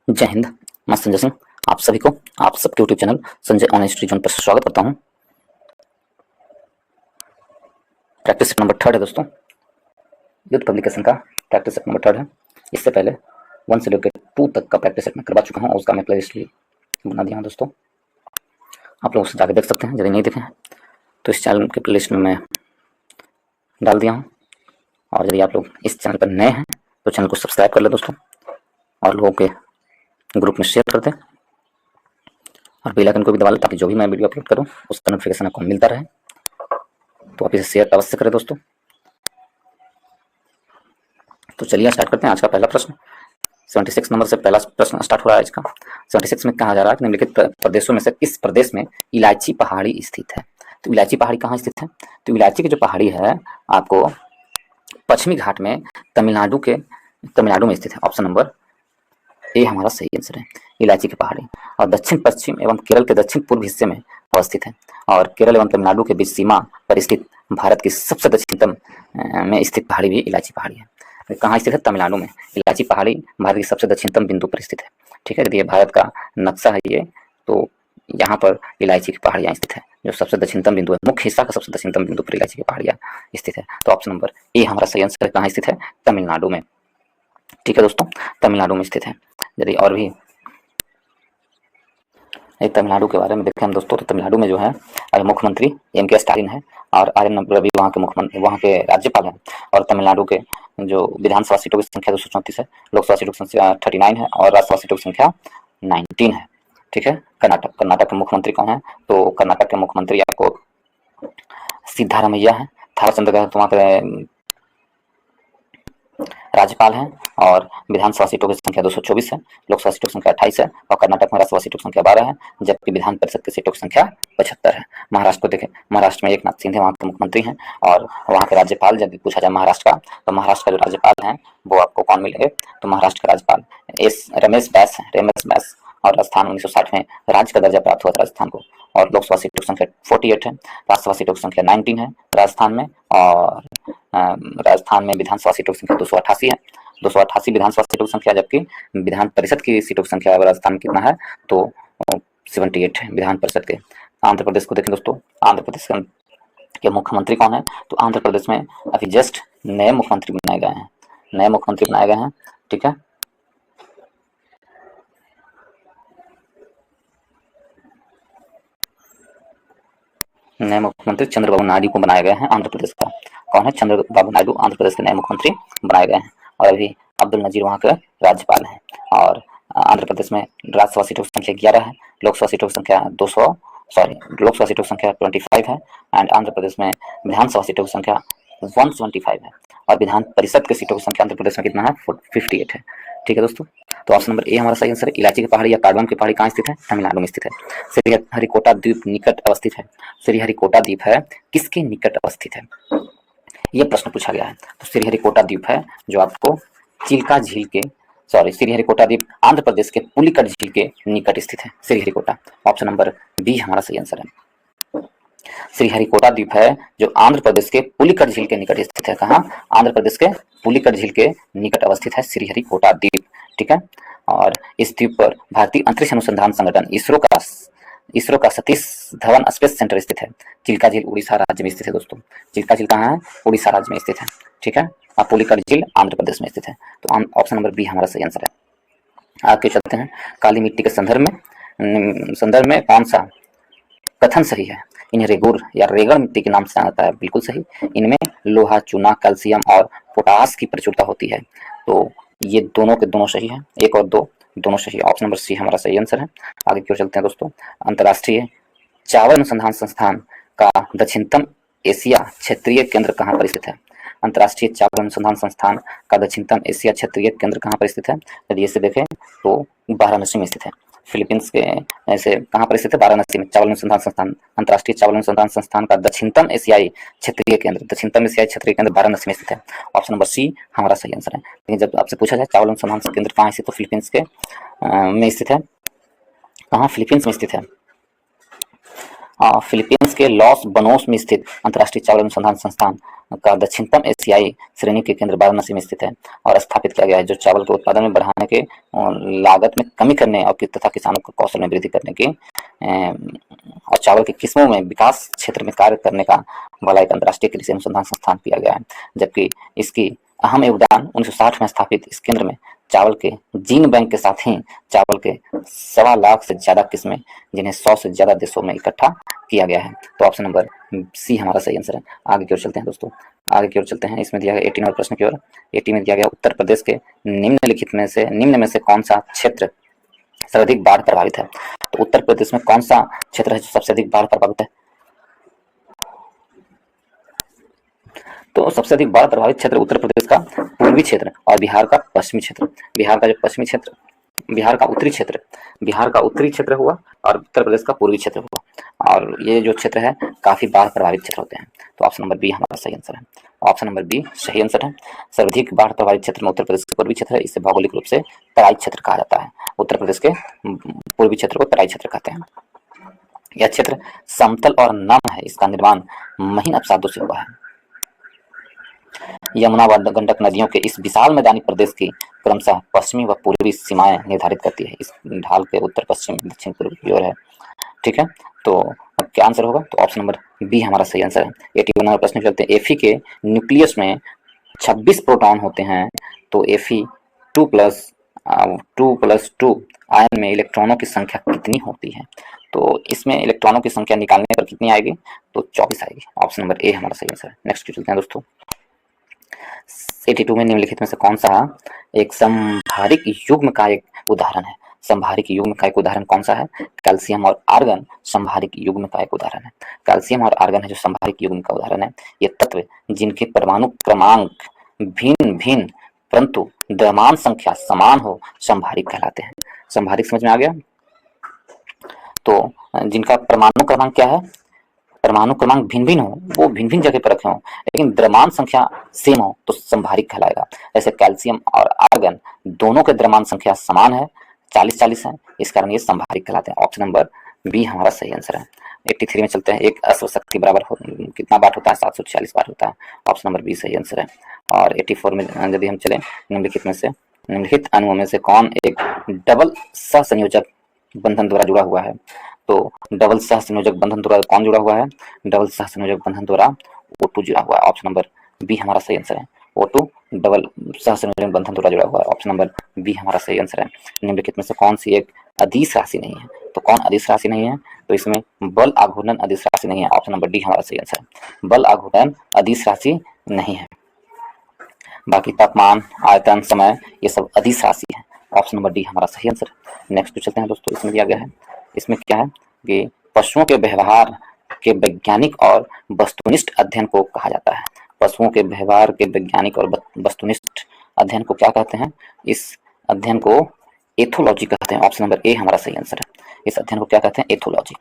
जय हिंद। मैं संजय सिंह आप सभी को आप सबके YouTube channel Sanjay online study zone पर स्वागत करता हूं। प्रैक्टिस सेट नंबर 3 है दोस्तों, युद्ध पब्लिकेशन का प्रैक्टिस सेट नंबर 3 है। इससे पहले 1 से लेकर 2 तक का प्रैक्टिस सेट मैं करवा चुका हूं और उसका मैं प्ले लिस्ट बना दिया हूं दोस्तों। आप लोग उसे जाकर देख सकते हैं, यदि नहीं देखे हैं तो इस चैनल के प्ले लिस्ट में मैं डाल दिया हूँ। और यदि आप लोग इस चैनल पर नए हैं तो चैनल को सब्सक्राइब कर लें दोस्तों, और लोगों के ग्रुप में शेयर कर दें और बेल आइकन को भी दबा लें ताकि जो भी मैं वीडियो अपलोड करूं उसका नोटिफिकेशन आपको मिलता रहे। तो आप इसे शेयर अवश्य करें दोस्तों। तो चलिए स्टार्ट करते हैं। आज का पहला प्रश्न 76 नंबर से पहला प्रश्न स्टार्ट हो रहा है। इसका 76 में कहा जा रहा है कि निम्नलिखित प्रदेशों में से किस प्रदेश में इलायची पहाड़ी स्थित है। तो इलायची पहाड़ी कहाँ स्थित है? तो इलायची की जो पहाड़ी है आपको पश्चिमी घाट में तमिलनाडु में स्थित है। ऑप्शन नंबर ए हमारा सही आंसर है, इलायची की पहाड़ी। और दक्षिण पश्चिम एवं केरल के दक्षिण पूर्व हिस्से में अवस्थित है और केरल एवं तमिलनाडु के बीच सीमा पर स्थित भारत की सबसे दक्षिणतम में स्थित पहाड़ी भी इलायची पहाड़ी है। कहाँ स्थित है? तमिलनाडु में। इलायची पहाड़ी भारत की सबसे दक्षिणतम बिंदु पर स्थित है। ठीक है, यदि ये भारत का नक्शा है ये, तो यहाँ पर इलायची की पहाड़ियाँ स्थित है, जो सबसे दक्षिणतम बिंदु है, मुख्य हिस्सा का सबसे दक्षिणतम बिंदु पर इलायची की पहाड़ियाँ स्थित है। तो ऑप्शन नंबर ए हमारा सही आंसर है। कहाँ स्थित है? तमिलनाडु में। ठीक है दोस्तों, तमिलनाडु में स्थित है। यदि और भी तमिलनाडु के बारे में देखें हम दोस्तों, तो तमिलनाडु में जो है मुख्यमंत्री M.K. स्टालिन है और आर.एन. रवि वहाँ के मुख्यमंत्री, वहाँ के राज्यपाल हैं। और तमिलनाडु के जो विधानसभा सीटों की संख्या 234 है, लोकसभा सीटों की संख्या 39 है और राज्यसभा सीटों की संख्या 19 है। ठीक है। कर्नाटक के मुख्यमंत्री कौन है? तो कर्नाटक के मुख्यमंत्री आपको सिद्धारमैया है। थावरचंद्र गहलोत वहाँ के राज्यपाल हैं और विधानसभा सीटों की संख्या 224 है, लोकसभा सीटों की संख्या 28 है और कर्नाटक में राज्यसभा सीटों की संख्या 12 है, जबकि विधान परिषद की सीटों की संख्या 75 है। महाराष्ट्र को देखें, महाराष्ट्र में एकनाथ शिंदे वहाँ के मुख्यमंत्री हैं और वहाँ के राज्यपाल, यदि पूछा जाए महाराष्ट्र का, तो महाराष्ट्र का जो राज्यपाल हैं वो आपको कौन मिलेंगे? तो महाराष्ट्र के राज्यपाल रमेश बैस है, और राजस्थान 1960 में राज्य का दर्जा प्राप्त हुआ था राजस्थान को। और लोकसभा सीटों की संख्या 48 है, राज्यसभा सीटों की संख्या 19 है राजस्थान में, और राजस्थान में विधानसभा सीटों की संख्या 288 है, 288 विधानसभा सीटों की संख्या, जबकि विधान परिषद की सीटों की संख्या राजस्थान में कितना है? तो 78 है विधान परिषद के। आंध्र प्रदेश को देखें दोस्तों, आंध्र प्रदेश के मुख्यमंत्री कौन है? तो आंध्र प्रदेश में अभी जस्ट नए मुख्यमंत्री बनाए गए हैं, नए मुख्यमंत्री बनाए गए हैं। ठीक है, नए मुख्यमंत्री चंद्रबाबू नायडू को बनाए गए हैं आंध्र प्रदेश का। कौन है? चंद्रबाबू नायडू आंध्र प्रदेश के नए मुख्यमंत्री बनाए गए हैं। और अभी अब्दुल नजीर वहाँ के राज्यपाल हैं। और आंध्र प्रदेश में राज्यसभा सीटों की संख्या 11 है, लोकसभा सीटों की संख्या लोकसभा सीटों की संख्या 25 है एंड आंध्र प्रदेश में विधानसभा सीटों की संख्या 175 है और विधान परिषद की सीटों की संख्या आंध्र प्रदेश में कितना है? 58 है। ठीक है दोस्तों, तो ऑप्शन नंबर ए हमारा सही आंसर है। इलायची की पहाड़ी या कार्डमम की पहाड़ी कहाँ स्थित है? तमिलनाडु में स्थित है। श्रीहरिकोटा द्वीप निकट अवस्थित है। श्रीहरिकोटा द्वीप है किसके निकट अवस्थित है? यह प्रश्न पूछा गया है। तो श्रीहरिकोटा द्वीप है जो आपको चिल्का झील के श्रीहरिकोटा द्वीप आंध्र प्रदेश के पुलिकट झील के निकट स्थित है श्रीहरिकोटा। ऑप्शन नंबर बी हमारा सही आंसर है। श्रीहरिकोटा द्वीप है जो आंध्र प्रदेश के पुलिकट झील के निकट स्थित है। कहाँ? आंध्र प्रदेश के पुलिकट झील के निकट अवस्थित है श्रीहरिकोटा द्वीप। ठीक है, और इस द्वीप पर भारतीय अंतरिक्ष अनुसंधान संगठन इसरो का सतीश धवन स्पेस सेंटर स्थित है। चिल्का झील उड़ीसा राज्य में स्थित है दोस्तों। चिल्का झील कहाँ है? उड़ीसा राज्य में स्थित है। ठीक है, और पुलिकट झील आंध्र प्रदेश में स्थित है। तो ऑप्शन नंबर बी हमारा सही आंसर है। आगे चलते हैं। काली मिट्टी के संदर्भ में कौन सा कथन सही है? इन्हें रेगुर या रेगड़ मिट्टी के नाम से जाना जाता है। बिल्कुल सही। इनमें लोहा, चूना, कैल्शियम और पोटास की प्रचुरता होती है। तो ये दोनों के दोनों सही है, 1 और 2 दोनों सही। ऑप्शन नंबर सी हमारा सही आंसर है। आगे क्यों चलते हैं दोस्तों। अंतर्राष्ट्रीय चावल अनुसंधान संस्थान का दक्षिणतम एशिया क्षेत्रीय केंद्र कहाँ पर स्थित है? अंतर्राष्ट्रीय चावल अनुसंधान संस्थान का दक्षिणतम एशिया क्षेत्रीय केंद्र कहाँ पर स्थित है? यदि इसे देखें तो वाराणसी में स्थित है। फिलीपींस के ऐसे कहाँ पर स्थित है? वाराणसी में। चावल अनुसंधान संस्थान, अंतर्राष्ट्रीय चावल अनुसंधान संस्थान का दक्षिणतम एशियाई क्षेत्रीय केंद्र वाराणसी में स्थित है। ऑप्शन नंबर सी हमारा सही आंसर है। लेकिन जब आपसे पूछा जाए चावल अनुसंधान केंद्र कहाँ स्थित, तो फिलीपींस के में स्थित है। कहाँ? फिलीपींस में स्थित है। फिलीपींस के लॉस बनोस में स्थित अंतर्राष्ट्रीय चावल अनुसंधान संस्थान का दक्षिणतम एशियाई श्रेणी के केंद्र वाराणसी में स्थित है और स्थापित किया गया है, जो चावल के उत्पादन में बढ़ाने के, लागत में कमी करने और तथा किसानों को कौशल में वृद्धि करने की और चावल की किस्मों में विकास क्षेत्र में कार्य करने का वाला एक अंतर्राष्ट्रीय कृषि अनुसंधान संस्थान किया गया है। जबकि इसकी अहम योगदान 1960 में स्थापित इस केंद्र में चावल के जीन बैंक के साथ ही चावल के 1.25 लाख से ज्यादा किस्में, जिन्हें 100 से ज्यादा देशों में इकट्ठा किया गया है। तो ऑप्शन नंबर सी हमारा सही आंसर है। आगे की ओर चलते हैं दोस्तों, आगे की ओर चलते हैं। इसमें दिया गया 18 नंबर प्रश्न की ओर। 18 में दिया गया उत्तर प्रदेश के निम्न में से कौन सा क्षेत्र सर्वाधिक बाढ़ प्रभावित है। तो उत्तर प्रदेश में कौन सा क्षेत्र है जो सबसे अधिक बाढ़ प्रभावित है। तो सबसे अधिक बाढ़ प्रभावित क्षेत्र उत्तर प्रदेश का पूर्वी क्षेत्र और बिहार का पश्चिमी क्षेत्र। बिहार का जो पश्चिमी क्षेत्र, बिहार का उत्तरी क्षेत्र, बिहार का उत्तरी क्षेत्र हुआ और उत्तर प्रदेश का पूर्वी क्षेत्र हुआ। और ये जो क्षेत्र है काफी बाढ़ प्रभावित क्षेत्र होते हैं। तो ऑप्शन नंबर बी हमारा सही आंसर है। ऑप्शन नंबर बी सही आंसर है। सर्वाधिक बाढ़ प्रभावित क्षेत्र में उत्तर प्रदेश के पूर्वी क्षेत्र है। इसे भौगोलिक रूप से तराई क्षेत्र कहा जाता है। उत्तर प्रदेश के पूर्वी क्षेत्र को तराई क्षेत्र कहते हैं। यह क्षेत्र समतल और नम है। इसका निर्माण महीन अवसादों से हुआ है। यमुना व गंडक नदियों के इस विशाल मैदानी प्रदेश की क्रमशः पश्चिमी व पूर्वी सीमाएं निर्धारित करती है। इस ढाल के उत्तर पश्चिम दक्षिण पूर्व की ओर है। ठीक है, तो अब क्या आंसर होगा। तो ऑप्शन नंबर बी हमारा सही आंसर है। 81 नंबर प्रश्न चलते हैं। Fe के न्यूक्लियस में 26 प्रोटॉन होते हैं, तो Fe2+2 आयन में इलेक्ट्रॉनों की संख्या कितनी होती है। तो इसमें इलेक्ट्रॉनों की संख्या निकालने पर कितनी आएगी। तो 24 आएगी। ऑप्शन नंबर ए हमारा सही आंसर है। नेक्स्ट चलते हैं दोस्तों। 82 में निम्नलिखित में से कौन सा एक संभारिक युग्म का एक उदाहरण है। संभारिक युग्म का एक उदाहरण कौन सा है। कैल्शियम और आर्गन संभारिक युग्म का एक उदाहरण है। कैल्शियम और आर्गन है जो संभारिक युग्म का उदाहरण है। ये तत्व जिनके परमाणु क्रमांक भिन्न भिन्न परंतु द्रव्यमान संख्या समान हो संभारिक कहलाते हैं। संभारिक समझ में आ गया। तो जिनका परमाणु क्रमांक क्या है, परमाणु क्रमांक भिन्न भिन्न हो, वो भिन्न भिन्न जगह पर रखे हो, लेकिन द्रव्यमान संख्या सेम हो तो संभारिक कहलाएगा। जैसे कैल्शियम और आर्गन दोनों के द्रव्यमान संख्या समान है, 40-40 है, इस कारण ये संभारिक कहलाते हैं। ऑप्शन नंबर बी हमारा सही आंसर है। 83 में चलते हैं। एक अश्व शक्ति बराबर कितना वाट होता है। 746 वाट होता है। ऑप्शन नंबर बी सही आंसर है। और 84 में यदि हम चले, निम्नलिखित अणुओं में से कौन एक डबल सहसंयोजक बंधन द्वारा जुड़ा हुआ है। तो डबल सहसंयोजक बंधन द्वारा कौन जुड़ा हुआ है। डबल सहसंयोजक बंधन द्वारा O2 जुड़ा हुआ है। ऑप्शन नंबर बी हमारा सही आंसर है। O2 डबल सहसंयोजक बंधन द्वारा जुड़ा हुआ है। ऑप्शन नंबर बी हमारा सही आंसर है। निम्नलिखित में से कौन सी एक अदिश राशि नहीं है। तो कौन अदिश राशि नहीं है। तो इसमें बल आघूर्णन अदिश राशि नहीं है। ऑप्शन नंबर डी हमारा सही आंसर है। बल आघूर्णन अदिश राशि नहीं है। बाकी तापमान, आयतन, समय ये सब अदिश राशि है। ऑप्शन नंबर डी हमारा सही आंसर है। नेक्स्ट चलते हैं दोस्तों। इसमें दिया गया है, इसमें क्या है कि पशुओं के व्यवहार के वैज्ञानिक और वस्तुनिष्ठ अध्ययन को कहा जाता है। पशुओं के व्यवहार के वैज्ञानिक और वस्तुनिष्ठ अध्ययन को क्या कहते हैं। इस अध्ययन को एथोलॉजी कहते हैं। ऑप्शन नंबर ए हमारा सही आंसर है। इस अध्ययन को क्या कहते हैं। एथोलॉजी।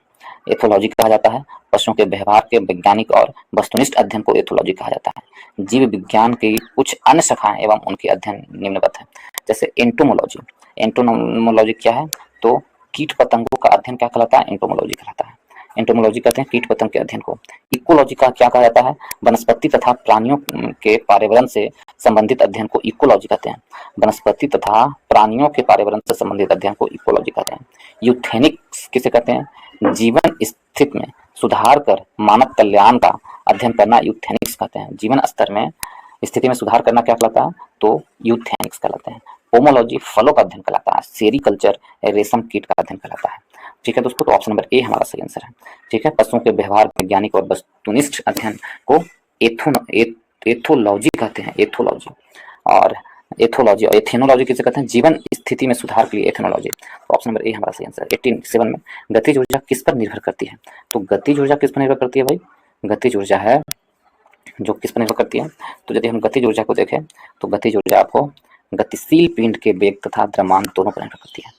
एथोलॉजी कहा जाता है। पशुओं के व्यवहार के वैज्ञानिक और वस्तुनिष्ठ अध्ययन को एथोलॉजी कहा जाता है। जीव विज्ञान की कुछ अन्य शाखाएं एवं उनके अध्ययन निम्नवत है। जैसे एंटोमोलॉजी। एंटोमोलॉजी क्या है। तो कीट पतंगों का अध्ययन क्या कहलाता है। एंटोमोलॉजी कहलाता है। एंटोमोलॉजी कहते हैं कीट पतंग के अध्ययन को। इकोलॉजी का क्या कहा जाता है। वनस्पति तथा प्राणियों के पर्यावरण से संबंधित अध्ययन को इकोलॉजी कहते हैं। वनस्पति तथा प्राणियों के पर्यावरण से संबंधित अध्ययन को इकोलॉजी कहते हैं। यूथेनिक्स किसे कहते हैं। जीवन स्थिति में सुधार कर मानव कल्याण का अध्ययन करना यूथेनिक्स कहते हैं। जीवन स्तर में स्थिति में सुधार करना क्या कहलाता है। तो यूथेनिक्स कहलाते हैं। पोमोलॉजी फलों का अध्ययन कहलाता है। सेरीकल्चर रेशम कीट का अध्ययन कहलाता है। ठीक है दोस्तों, तो ऑप्शन नंबर ए हमारा सही आंसर है। ठीक है, पशुओं के व्यवहार वैज्ञानिक और वस्तुनिष्ठ अध्ययन को एथोलॉजी कहते हैं। एथोलॉजी और एथेनोलॉजी किसे कहते हैं। जीवन स्थिति में सुधार के लिए एथेनोलॉजी। ऑप्शन नंबर ए हमारा सही आंसर है। 87 में गतिज ऊर्जा किस पर निर्भर करती है। तो गतिज ऊर्जा किस पर निर्भर करती है भाई। गतिज ऊर्जा है जो किस पर निर्भर करती है। तो यदि हम गतिज ऊर्जा को देखें तो गतिज ऊर्जा आपको गतिशील पिंड के वेग तथा द्रव्यमान दोनों पर निर्भर करती है।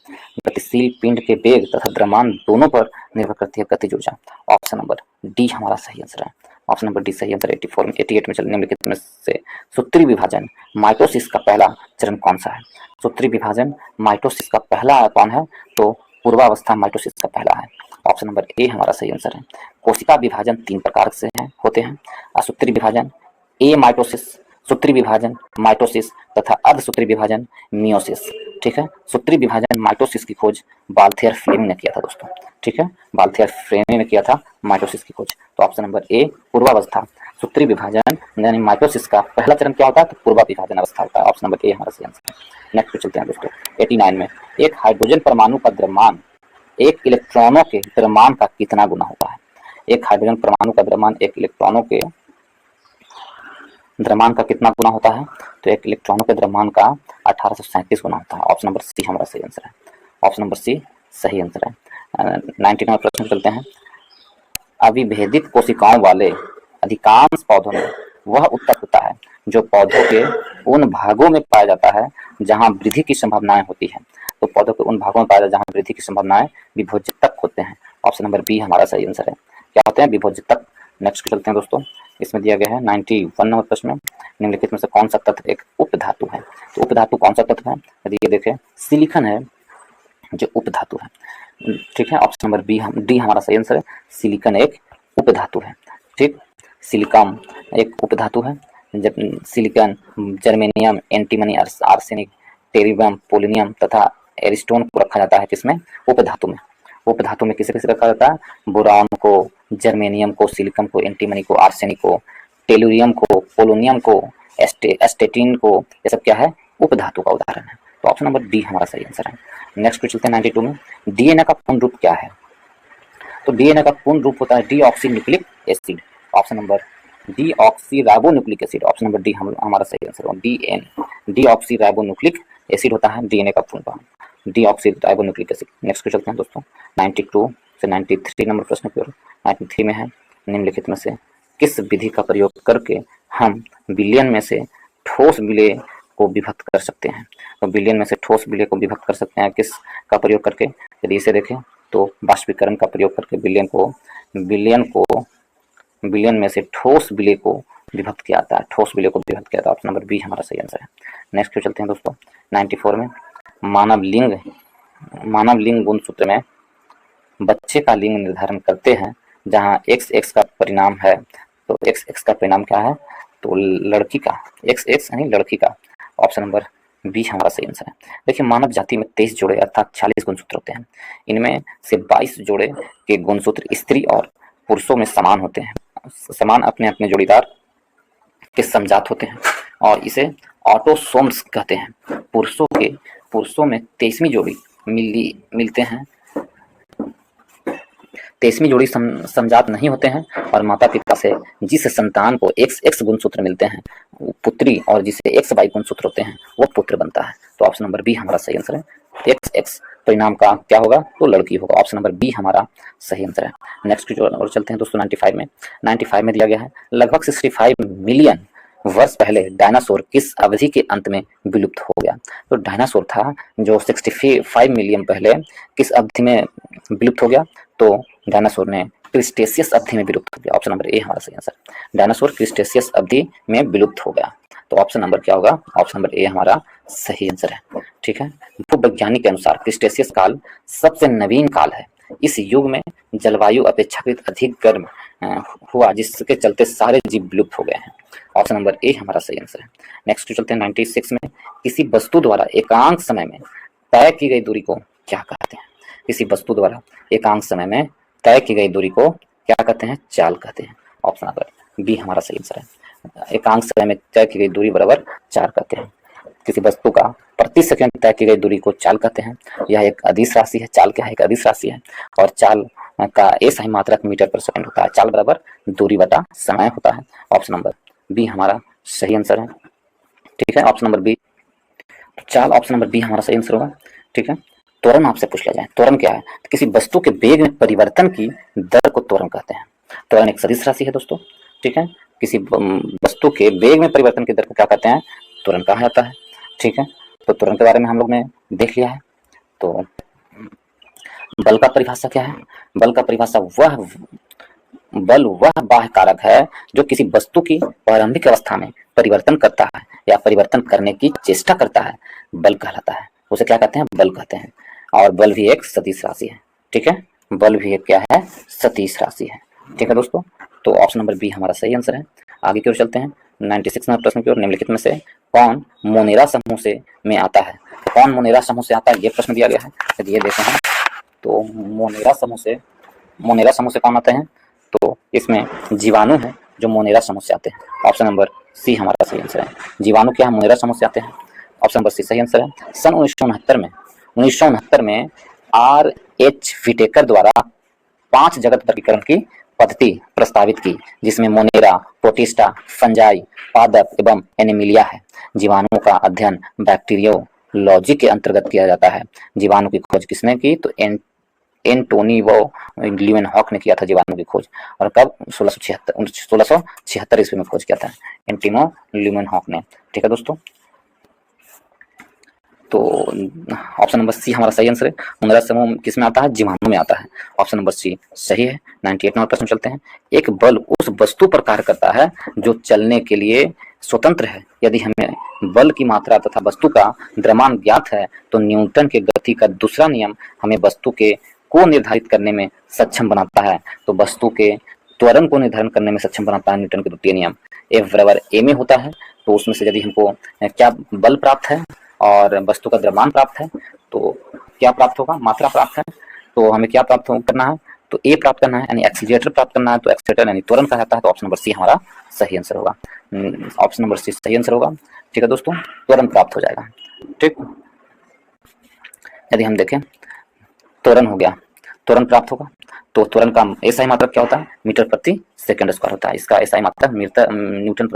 गतिशील पिंड के वेग तथा द्रव्यमान दोनों पर निर्भर करती है गतिज ऊर्जा। ऑप्शन नंबर डी हमारा सही आंसर है। ऑप्शन नंबर डी सही आंसर। 88 में चलने निम्नलिखित में से सूत्री विभाजन माइटोसिस का पहला चरण कौन सा है। सूत्री विभाजन माइटोसिस का पहला कौन है। तो पूर्वावस्था माइटोसिस का पहला है। ऑप्शन नंबर ए हमारा सही आंसर है। कोशिका विभाजन 3 प्रकार से होते हैं, असूत्री विभाजन, ए माइटोसिस, सूत्री विभाजन माइटोसिस तथा अर्धसूत्री विभाजन मियोसिस। ठीक है, सूत्री विभाजन माइटोसिस की खोज बाल्थियर फ्लेमिंग ने किया था दोस्तों। ठीक है, बाल्थियर फ्लेमिंग ने किया था माइटोसिस की खोज। तो ऑप्शन नंबर ए पूर्वावस्था सूत्री विभाजन यानी माइटोसिस का पहला चरण क्या होता है, तो पूर्वा विभाजन अवस्था होता है। ऑप्शन नंबर ए हमारा सही आंसर है। नेक्स्ट पे चलते हैं दोस्तों। 89 में एक हाइड्रोजन परमाणु का द्रव्यमान एक इलेक्ट्रॉनों के द्रव्यमान का कितना गुना होता है? एक हाइड्रोजन परमाणु का द्रव्यमान एक इलेक्ट्रॉनों के द्रव्यमान का कितना गुना होता है? तो एक इलेक्ट्रॉनों के द्रव्यमान का 1837 गुना होता है। ऑप्शन नंबर सी हमारा सही आंसर है। ऑप्शन नंबर सी सही आंसर है। 19 नंबर प्रश्न चलते हैं। अविभेदित कोशिकाओं वाले अधिकांश पौधों में वह ऊतक होता है जो पौधों के उन भागों में पाया जाता है जहां वृद्धि की संभावनाएं होती है। तो पौधों के उन भागों में पाया जाता है जहां वृद्धि की संभावनाएं विभोजितक होते हैं। ऑप्शन नंबर बी हमारा सही आंसर है। क्या होते हैं? विभोजितक। नेक्स्ट चलते हैं दोस्तों। इसमें दिया गया है 91 नंबर प्रश्न में, निम्नलिखित में से कौन सा तत्व एक उपधातु है? तो उपधातु कौन सा तत्व है? यदि ये देखें सिलिकॉन है जो उपधातु है। ठीक है, ऑप्शन नंबर बी डी हमारा सही आंसर है। सिलिकॉन एक उपधातु है। ठीक, सिलिकॉन एक उपधातु है। जब silicon, germanium, antimony, arsenic, tellurium, polonium तथा एरिस्टोन को रखा जाता है किसमें? उपधातु में। उपधातु में किसे किसे रखा जाता है? बोरान को, जर्मेनियम को, सिलिकॉन को, एंटीमनी को, आर्सेनिक को, टेलुरियम को, पोलोनियम को, एस्टेटिन को, ये सब क्या है? उपधातु का उदाहरण है। तो ऑप्शन नंबर डी हमारा सही आंसर है। नेक्स्ट पे चलते हैं 92 में। डीएनए का पूर्ण रूप क्या है? तो डीएनए का पूर्ण रूप होता है deoxy nucleic acid. Option number deoxy ribonucleic acid. Option number D हमारा सही आंसर है। डीऑक्सी राइबोन्यूक्लिक एसिड होता है डीएनए का पूर्ण नाम, डीऑक्सी राइबोन्यूक्लिक एसिड। नेक्स्ट पे चलते हैं दोस्तों 92 से 93 नंबर प्रश्न की ओर। 93 में है, निम्नलिखित में से किस विधि का प्रयोग करके हम बिलियन में से ठोस विलय को विभक्त कर सकते हैं? तो बिलियन में से ठोस विलय को विभक्त कर सकते हैं किस का प्रयोग करके? यदि इसे देखें तो बाष्पीकरण का प्रयोग करके बिलियन में से ठोस विलय को विभक्त किया जाता है। ठोस विलय को विभक्त किया जाता है। ऑप्शन नंबर बी हमारा सही आंसर है। नेक्स्ट पे चलते हैं दोस्तों 94 में। मानव लिंग गुणसूत्र में बच्चे का लिंग निर्धारण करते हैं जहां XX का परिणाम है। तो XX का परिणाम क्या है? तो लड़की का, XX यानी लड़की का। ऑप्शन नंबर बी हमारा सही आंसर है। देखिए, मानव जाति में 23 जोड़े अर्थात 40 गुणसूत्र होते हैं। इनमें से 22 जोड़े के गुणसूत्र स्त्री और पुरुषों में समान होते हैं, समान अपने अपने जोड़ीदार के समजात होते हैं और इसे ऑटोसोम्स कहते हैं। पुरुषों में 23वीं जोड़ी मिलते हैं, 23वीं जोड़ी समजात नहीं होते हैं और माता पिता से जिस संतान को XX गुणसूत्र मिलते हैं वो पुत्री, और जिसे XY गुणसूत्र होते हैं वो पुत्र बनता है। तो ऑप्शन नंबर बी हमारा सही आंसर है। XX परिणाम का क्या होगा? तो लड़की होगा। ऑप्शन नंबर बी हमारा सही आंसर है। नेक्स्ट और चलते हैं दोस्तों 95 में। 95 में दिया गया है, लगभग 65 मिलियन वर्ष पहले डायनासोर किस अवधि के अंत में विलुप्त हो गया? तो डायनासोर था जो 65 मिलियन पहले किस अवधि में विलुप्त हो गया? तो डायनासोर ने क्रिस्टेशियस अवधि में विलुप्त हो गया। ऑप्शन नंबर ए हमारा सही आंसर। डायनासोर क्रिस्टेशियस अवधि में विलुप्त हो गया। तो ऑप्शन नंबर क्या होगा? ऑप्शन नंबर ए हमारा सही आंसर है। ठीक है, भूवैज्ञानिक के अनुसार क्रिस्टेशियस काल सबसे नवीन काल है। इस युग में जलवायु अपेक्षाकृत अधिक गर्म हुआ, जिसके चलते सारे जीव विलुप्त हो गए हैं। ऑप्शन नंबर ए हमारा सही आंसर है। नेक्स्ट चलते हैं 96 में। किसी वस्तु द्वारा एकांक समय में तय की गई दूरी को क्या कहते हैं? किसी वस्तु द्वारा एकांक समय में तय की गई दूरी को क्या कहते हैं? चाल कहते हैं। ऑप्शन नंबर बी हमारा सही आंसर है। एकांक समय में तय की गई दूरी बराबर चाल कहते हैं। किसी वस्तु का प्रति सेकंड तय की गई दूरी को चाल कहते हैं। यह एक अदिश राशि है। चाल क्या है? एक अदिश राशि है और चाल का ए सही मात्रक मीटर पर सेकंड होता है। चाल बराबर दूरी बटा समय होता है। ऑप्शन नंबर बी हमारा सही आंसर है। ठीक है, ऑप्शन नंबर बी चाल, ऑप्शन नंबर बी हमारा सही आंसर होगा। ठीक है, त्वरण आपसे पूछ लिया जाए, त्वरण क्या है? तो किसी वस्तु के वेग में परिवर्तन की दर को त्वरण कहते हैं। त्वरण एक सदिश राशि है दोस्तों। ठीक है, किसी वस्तु के वेग में परिवर्तन की दर को क्या कहते हैं? त्वरण कहा जाता है। ठीक है, तो त्वरण के बारे में हम लोग ने देख लिया है। तो बल का परिभाषा क्या है? बल का परिभाषा वह बाह्य कारक है जो किसी वस्तु की प्रारंभिक अवस्था में परिवर्तन करता है या परिवर्तन करने की चेष्टा करता है, बल कहलाता है। उसे क्या कहते हैं? बल कहते हैं। और बल भी एक सदिश राशि है। ठीक है, बल भी एक क्या है? सदिश राशि है। ठीक है दोस्तों, तो ऑप्शन नंबर बी हमारा सही आंसर है। आगे की ओर चलते हैं 96 नंबर प्रश्न की ओर। निम्नलिखित में से कौन मोनेरा समूह से में आता है? कौन मोनेरा समूह से आता है, ये प्रश्न दिया गया है। यदि ये देखें हैं तो मोनेरा समूह से कौन आते हैं? तो इसमें जीवाणु है जो मोनेरा समूह से आते हैं। ऑप्शन नंबर सी हमारा सही आंसर है। जीवाणु क्या है, मोनेरा समूह से आते हैं। ऑप्शन नंबर सी सही आंसर है। सन 1969 में आर एच विटेकर द्वारा 5 जगत वर्गीकरण की पद्धति प्रस्तावित की, जिसमें मोनेरा, प्रोटिस्टा, फंजाई, पादप एवं एनिमिलिया है। जीवाणुओं का अध्ययन बैक्टीरियोलॉजी के अंतर्गत किया जाता है। जीवाणु की खोज किसने की? तो एंटोनी वो ल्यूमेनहॉक ने किया था जीवाणु की खोज। और कब? 1676 ईस्वी में खोज किया था एंटिनो ल्यूमेनहॉक ने। ठीक है दोस्तों, तो ऑप्शन नंबर सी हमारा सही आंसर है। मोनेरा समूह किस में आता है? जीवाणु में आता है। ऑप्शन नंबर सी सही है। 98 नंबर प्रश्न चलते हैं। एक बल उस वस्तु पर कार्य करता है जो चलने के लिए स्वतंत्र है। यदि हमें बल की मात्रा तथा वस्तु का द्रव्यमान ज्ञात है तो न्यूटन के गति का दूसरा नियम हमें वस्तु के को निर्धारित करने में सक्षम बनाता है। तो वस्तु के त्वरण को निर्धारण करने में सक्षम बनाता है न्यूटन के द्वितीय नियम। F बराबर a में होता है। तो उसमें से यदि हमको क्या बल प्राप्त है और वस्तु का द्रव्यमान प्राप्त है तो क्या प्राप्त होगा? मात्रा प्राप्त है। तो हमें क्या करना है? तो ए प्राप्त करना है, यानी एक्सीलरेटर प्राप्त करना है। तो एक्सीलरेटर यानी त्वरण कहलाता है। तो ऑप्शन नंबर सी हमारा सही आंसर होगा। ऑप्शन नंबर सी सही आंसर होगा। ठीक है दोस्तों, त्वरण प्राप्त हो जाएगा। ठीक, यदि हम देखें त्वरण हो गया, त्वरण प्राप्त होगा। तो त्वरण का एसआई मात्रक क्या होता है? मीटर प्रति सेकंड स्क्वायर होता है। इसका एसआई मात्रक मीटर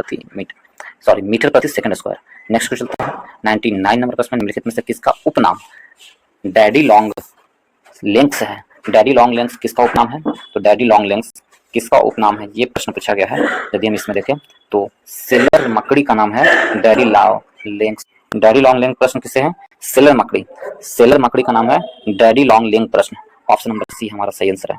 प्रति सेकंड स्क्वायर। नेक्स्ट क्वेश्चन चलते हैं 99 नंबर प्रश्न में निम्नलिखित में से किसका उपनाम डैडी लॉन्ग लेंस है? डैडी लॉन्ग लेंस किसका उपनाम है? तो डैडी लॉन्ग लेंस किसका उपनाम है, ये प्रश्न पूछा गया है। यदि हम इसमें देखें तो सेलर मकड़ी का नाम है daddy long lens. Daddy long lens प्रश्न किसे है? सेलर मकड़ी का नाम है डैडी लॉन्ग लेंस प्रश्न। ऑप्शन नंबर सी हमारा सही आंसर है।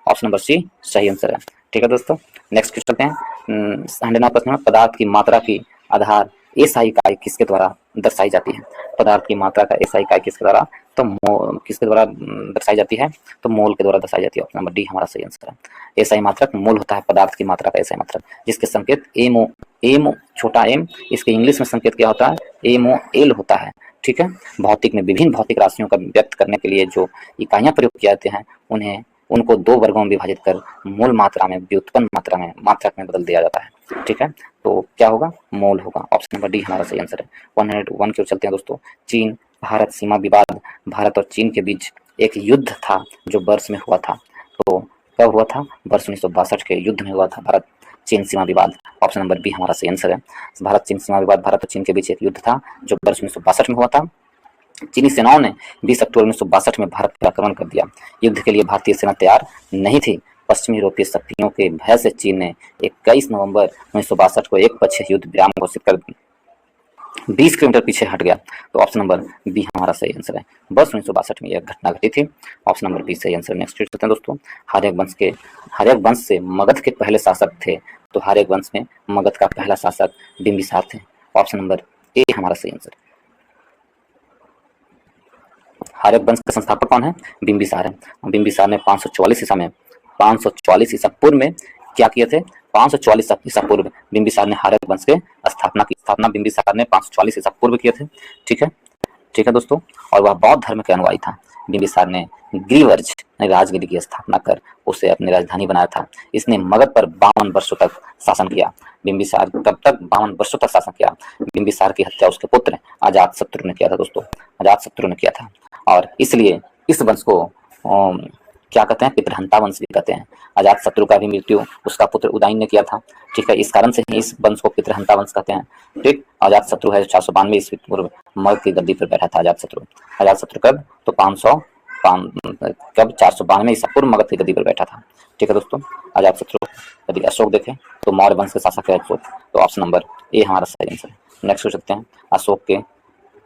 ऑप्शन नंबर सी सही आंसर है। ठीक है दोस्तों, नेक्स्ट क्वेश्चन चलते हैं 100 प्रश्न में पदार्थ की मात्रा की आधार एसआई इकाई किसके द्वारा दर्शाई जाती है? पदार्थ की मात्रा का एसआई इकाई किसके द्वारा? तो किसके द्वारा दर्शाई जाती है? तो मोल के द्वारा दर्शाई जाती है। ऑप्शन नंबर डी हमारा सही आंसर है। एसआई मात्रक मोल होता है पदार्थ की मात्रा का एसआई मात्रक, जिसके संकेत एम छोटा एम, इसके इंग्लिश में संकेत क्या होता है? एमओएल होता है। ठीक है, भौतिक में विभिन्न भौतिक राशियों का व्यक्त करने के लिए जो इकाइयां प्रयोग किए जाते हैं उनको 2 वर्गों में विभाजित कर मूल मात्रा में व्युत्पन्न मात्रक में बदल दिया जाता है। ठीक है, तो क्या होगा? मोल होगा। ऑप्शन नंबर डी हमारा सही आंसर है। 101 की ओर चलते हैं दोस्तों। चीन भारत सीमा विवाद, भारत और चीन के बीच एक युद्ध था जो वर्ष में हुआ था। तो कब हुआ था? वर्ष 1962 के युद्ध में हुआ था भारत चीन सीमा विवाद। ऑप्शन नंबर बी हमारा सही आंसर है। भारत चीन सीमा विवाद, भारत और चीन के बीच एक युद्ध था जो वर्ष 1962 में हुआ था। चीनी सेनाओं ने 20 अक्टूबर 1962 में भारत पर आक्रमण कर दिया। युद्ध के लिए भारतीय सेना तैयार नहीं थी। पश्चिमी यूरोपीय शक्तियों के भय से चीन ने 21 नवंबर 1962 को एक पक्षीय युद्ध विराम घोषित कर 20 किलोमीटर पीछे हट गया। तो ऑप्शन नंबर बी हमारा सही आंसर है। वर्ष 1962 में यह घटना घटी थी। ऑप्शन नंबर बी सही आंसर। नेक्स्ट चलते हैं दोस्तों। हार्यक वंश से मगध के पहले शासक थे। तो हार्यक वंश में मगध का पहला शासक बिंबिसार थे। ऑप्शन नंबर ए हमारा सही आंसर। हार्यक वंश के संस्थापक कौन है? बिंबिसार है। बिंबिसार ने 544 ईसा पूर्व में क्या किए थे? 544 ईसा पूर्व बिंबिसार ने हार्यक वंश के स्थापना की। स्थापना बिंबिसार ने 544 ईसा पूर्व किए थे। ठीक है दोस्तों, और वह बौद्ध धर्म के अनुयायी था। बिंबिसार ने गिरिवर्ज राजगिरी की स्थापना कर उसे अपनी राजधानी बनाया था। इसने मगध पर 52 वर्षों तक शासन किया। बिंबिसार कब तक? 52 वर्षों तक शासन किया। बिंबिसार की हत्या उसके पुत्र अजातशत्रु ने किया था दोस्तों। अजातशत्रु ने किया था, और इसलिए इस वंश को क्या कहते हैं? पितृहंता वंश भी कहते हैं। अजातशत्रु का भी मृत्यु उसका पुत्र उदयन ने किया था। ठीक है, इस कारण से ही इस वंश को पितृहंता वंश कहते हैं। ठीक, अजातशत्रु है 492 ईस्वी पूर्व मगध की गद्दी पर बैठा था अजातशत्रु कब? तो 492 ईसा पूर्व मगध की गद्दी पर बैठा था। ठीक है दोस्तों, अजातशत्रु। यदि अशोक देखें तो मौर्य वंश के शासक है अशोक। तो ऑप्शन नंबर ए हमारा सही आंसर है। नेक्स्ट हो सकते हैं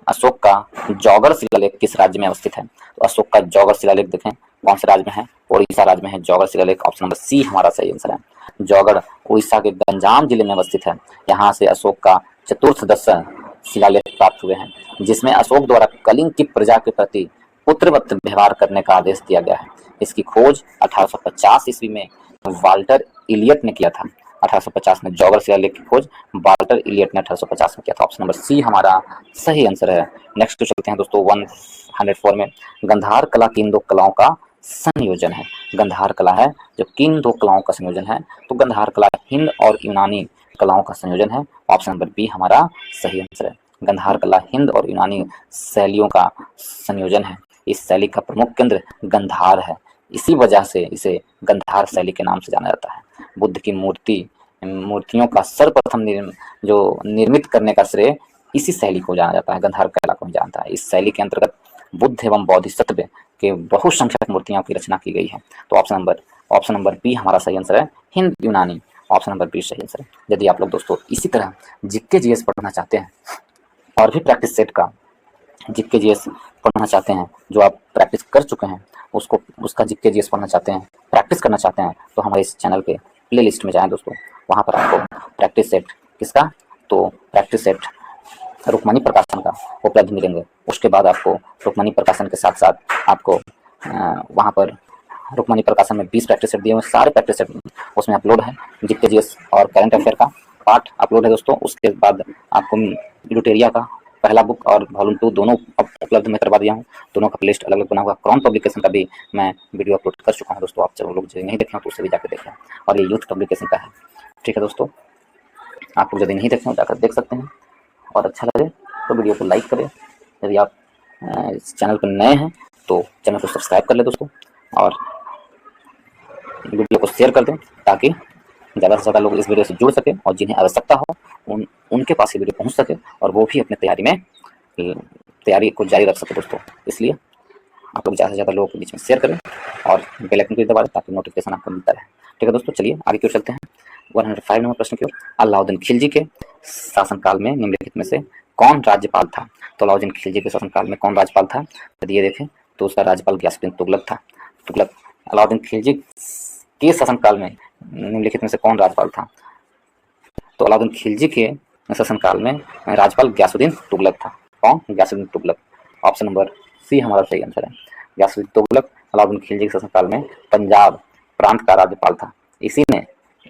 अशोक का जौगड़ शिलालेख किस राज्य में अवस्थित है? तो अशोक का जौगड़ शिलालेख देखें कौन से राज्य में है? उड़ीसा राज्य में है जौगड़ शिलालेख। ऑप्शन नंबर सी हमारा सही आंसर है। जौगड़ उड़ीसा के गंजाम जिले में अवस्थित है। यहाँ से अशोक का चतुर्थ दर्शन शिलालेख प्राप्त हुए हैं, जिसमें अशोक द्वारा कलिंग की प्रजा के प्रति पुत्रवत व्यवहार करने का आदेश दिया गया है। इसकी खोज 1850 ईस्वी में वाल्टर इलियट ने किया था। 1850 में जॉगर शिलालेख की खोज वाल्टर इलियट ने 1850 में किया था। ऑप्शन नंबर सी हमारा सही आंसर है। नेक्स्ट तो चलते हैं दोस्तों 104 में। गंधार कला किन दो कलाओं का संयोजन है? गंधार कला है जो किन दो कलाओं का संयोजन है? तो गंधार कला हिंद और यूनानी कलाओं का संयोजन है। ऑप्शन नंबर बी हमारा सही आंसर है। गंधार कला हिंद और यूनानी शैलियों का संयोजन है। इस शैली का प्रमुख केंद्र गंधार है, इसी वजह से इसे गंधार शैली के नाम से जाना जाता है। बुद्ध की मूर्तियों का सर्वप्रथम निर्मित करने का श्रेय इसी शैली को जाना जाता है, गंधार कला को जानता है। इस शैली के अंतर्गत बुद्ध एवं बोधिसत्व के बहुसंख्यक मूर्तियों की रचना की गई है। तो ऑप्शन नंबर बी हमारा सही आंसर है, हिंद यूनानी। ऑप्शन नंबर बी सही आंसर है। यदि आप लोग दोस्तों इसी तरह जीके जीएस पढ़ना चाहते हैं और भी प्रैक्टिस सेट का जीके जीएस पढ़ना चाहते हैं, जो आप प्रैक्टिस कर चुके हैं उसका जीके जीएस पढ़ना चाहते हैं, प्रैक्टिस करना चाहते हैं, तो हमारे इस चैनल के प्ले लिस्ट में जाएं दोस्तों। वहाँ पर आपको प्रैक्टिस सेट किसका, तो प्रैक्टिस सेट रुक्मणी प्रकाशन का उपलब्ध मिलेंगे। उसके बाद आपको रुक्मणी प्रकाशन के साथ साथ आपको वहाँ पर रुक्मणी प्रकाशन में 20 प्रैक्टिस सेट दिए हुए, सारे प्रैक्टिस सेट उसमें अपलोड है। जीके जीएस और करंट अफेयर का पार्ट अपलोड है दोस्तों। उसके बाद आपको लुटेरिया का पहला बुक और वॉल्यूम 2 दोनों उपलब्ध मैं करवा दिया हूँ। दोनों का प्लेलिस्ट अलग अलग बना हुआ। क्राउन पब्लिकेशन का भी मैं वीडियो अपलोड कर चुका हूँ दोस्तों। आप जब लोग नहीं देखें तो उसे भी जाकर देखें, और ये यूथ पब्लिकेशन का है। ठीक है दोस्तों, आप लोग यदि नहीं देखें जाकर देख सकते हैं, और अच्छा लगे तो वीडियो को लाइक करें। यदि आप इस चैनल पर नए हैं तो चैनल को सब्सक्राइब कर ले दोस्तों, और वीडियो को शेयर कर दें ताकि ज़्यादा से ज़्यादा लोग इस वीडियो से जुड़ सके, और जिन्हें आवश्यकता हो उनके पास ये वीडियो पहुंच सके, और वो भी अपने तैयारी को जारी रख सके दोस्तों। इसलिए आप लोग ज़्यादा से ज़्यादा लोगों के बीच में शेयर करें और बेल आइकन को दबा दें ताकि नोटिफिकेशन आपको मिलता रहे। ठीक है दोस्तों, चलिए आगे की ओर चलते हैं। 105 नंबर प्रश्न की ओर। अलाउद्दीन खिलजी के शासनकाल में निम्नलिखित में से कौन राज्यपाल था? तो अलाउद्दीन खिलजी के शासनकाल में कौन राज्यपाल था? यदि ये देखें तो उसका राज्यपाल गियासुद्दीन तुगलक था। अलाउद्दीन खिलजी के शासनकाल में निम्नलिखित में से कौन राज्यपाल था? तो अलाउद्दीन खिलजी के शासनकाल में राज्यपाल गियासुद्दीन तुगलक था। कौन? Ghiyasuddin Tughlaq. Option number C हमारा सही आंसर है। गियासुद्दीन तुगलक अलाउद्दीन खिलजी के शासनकाल में पंजाब प्रांत का राज्यपाल था। इसी ने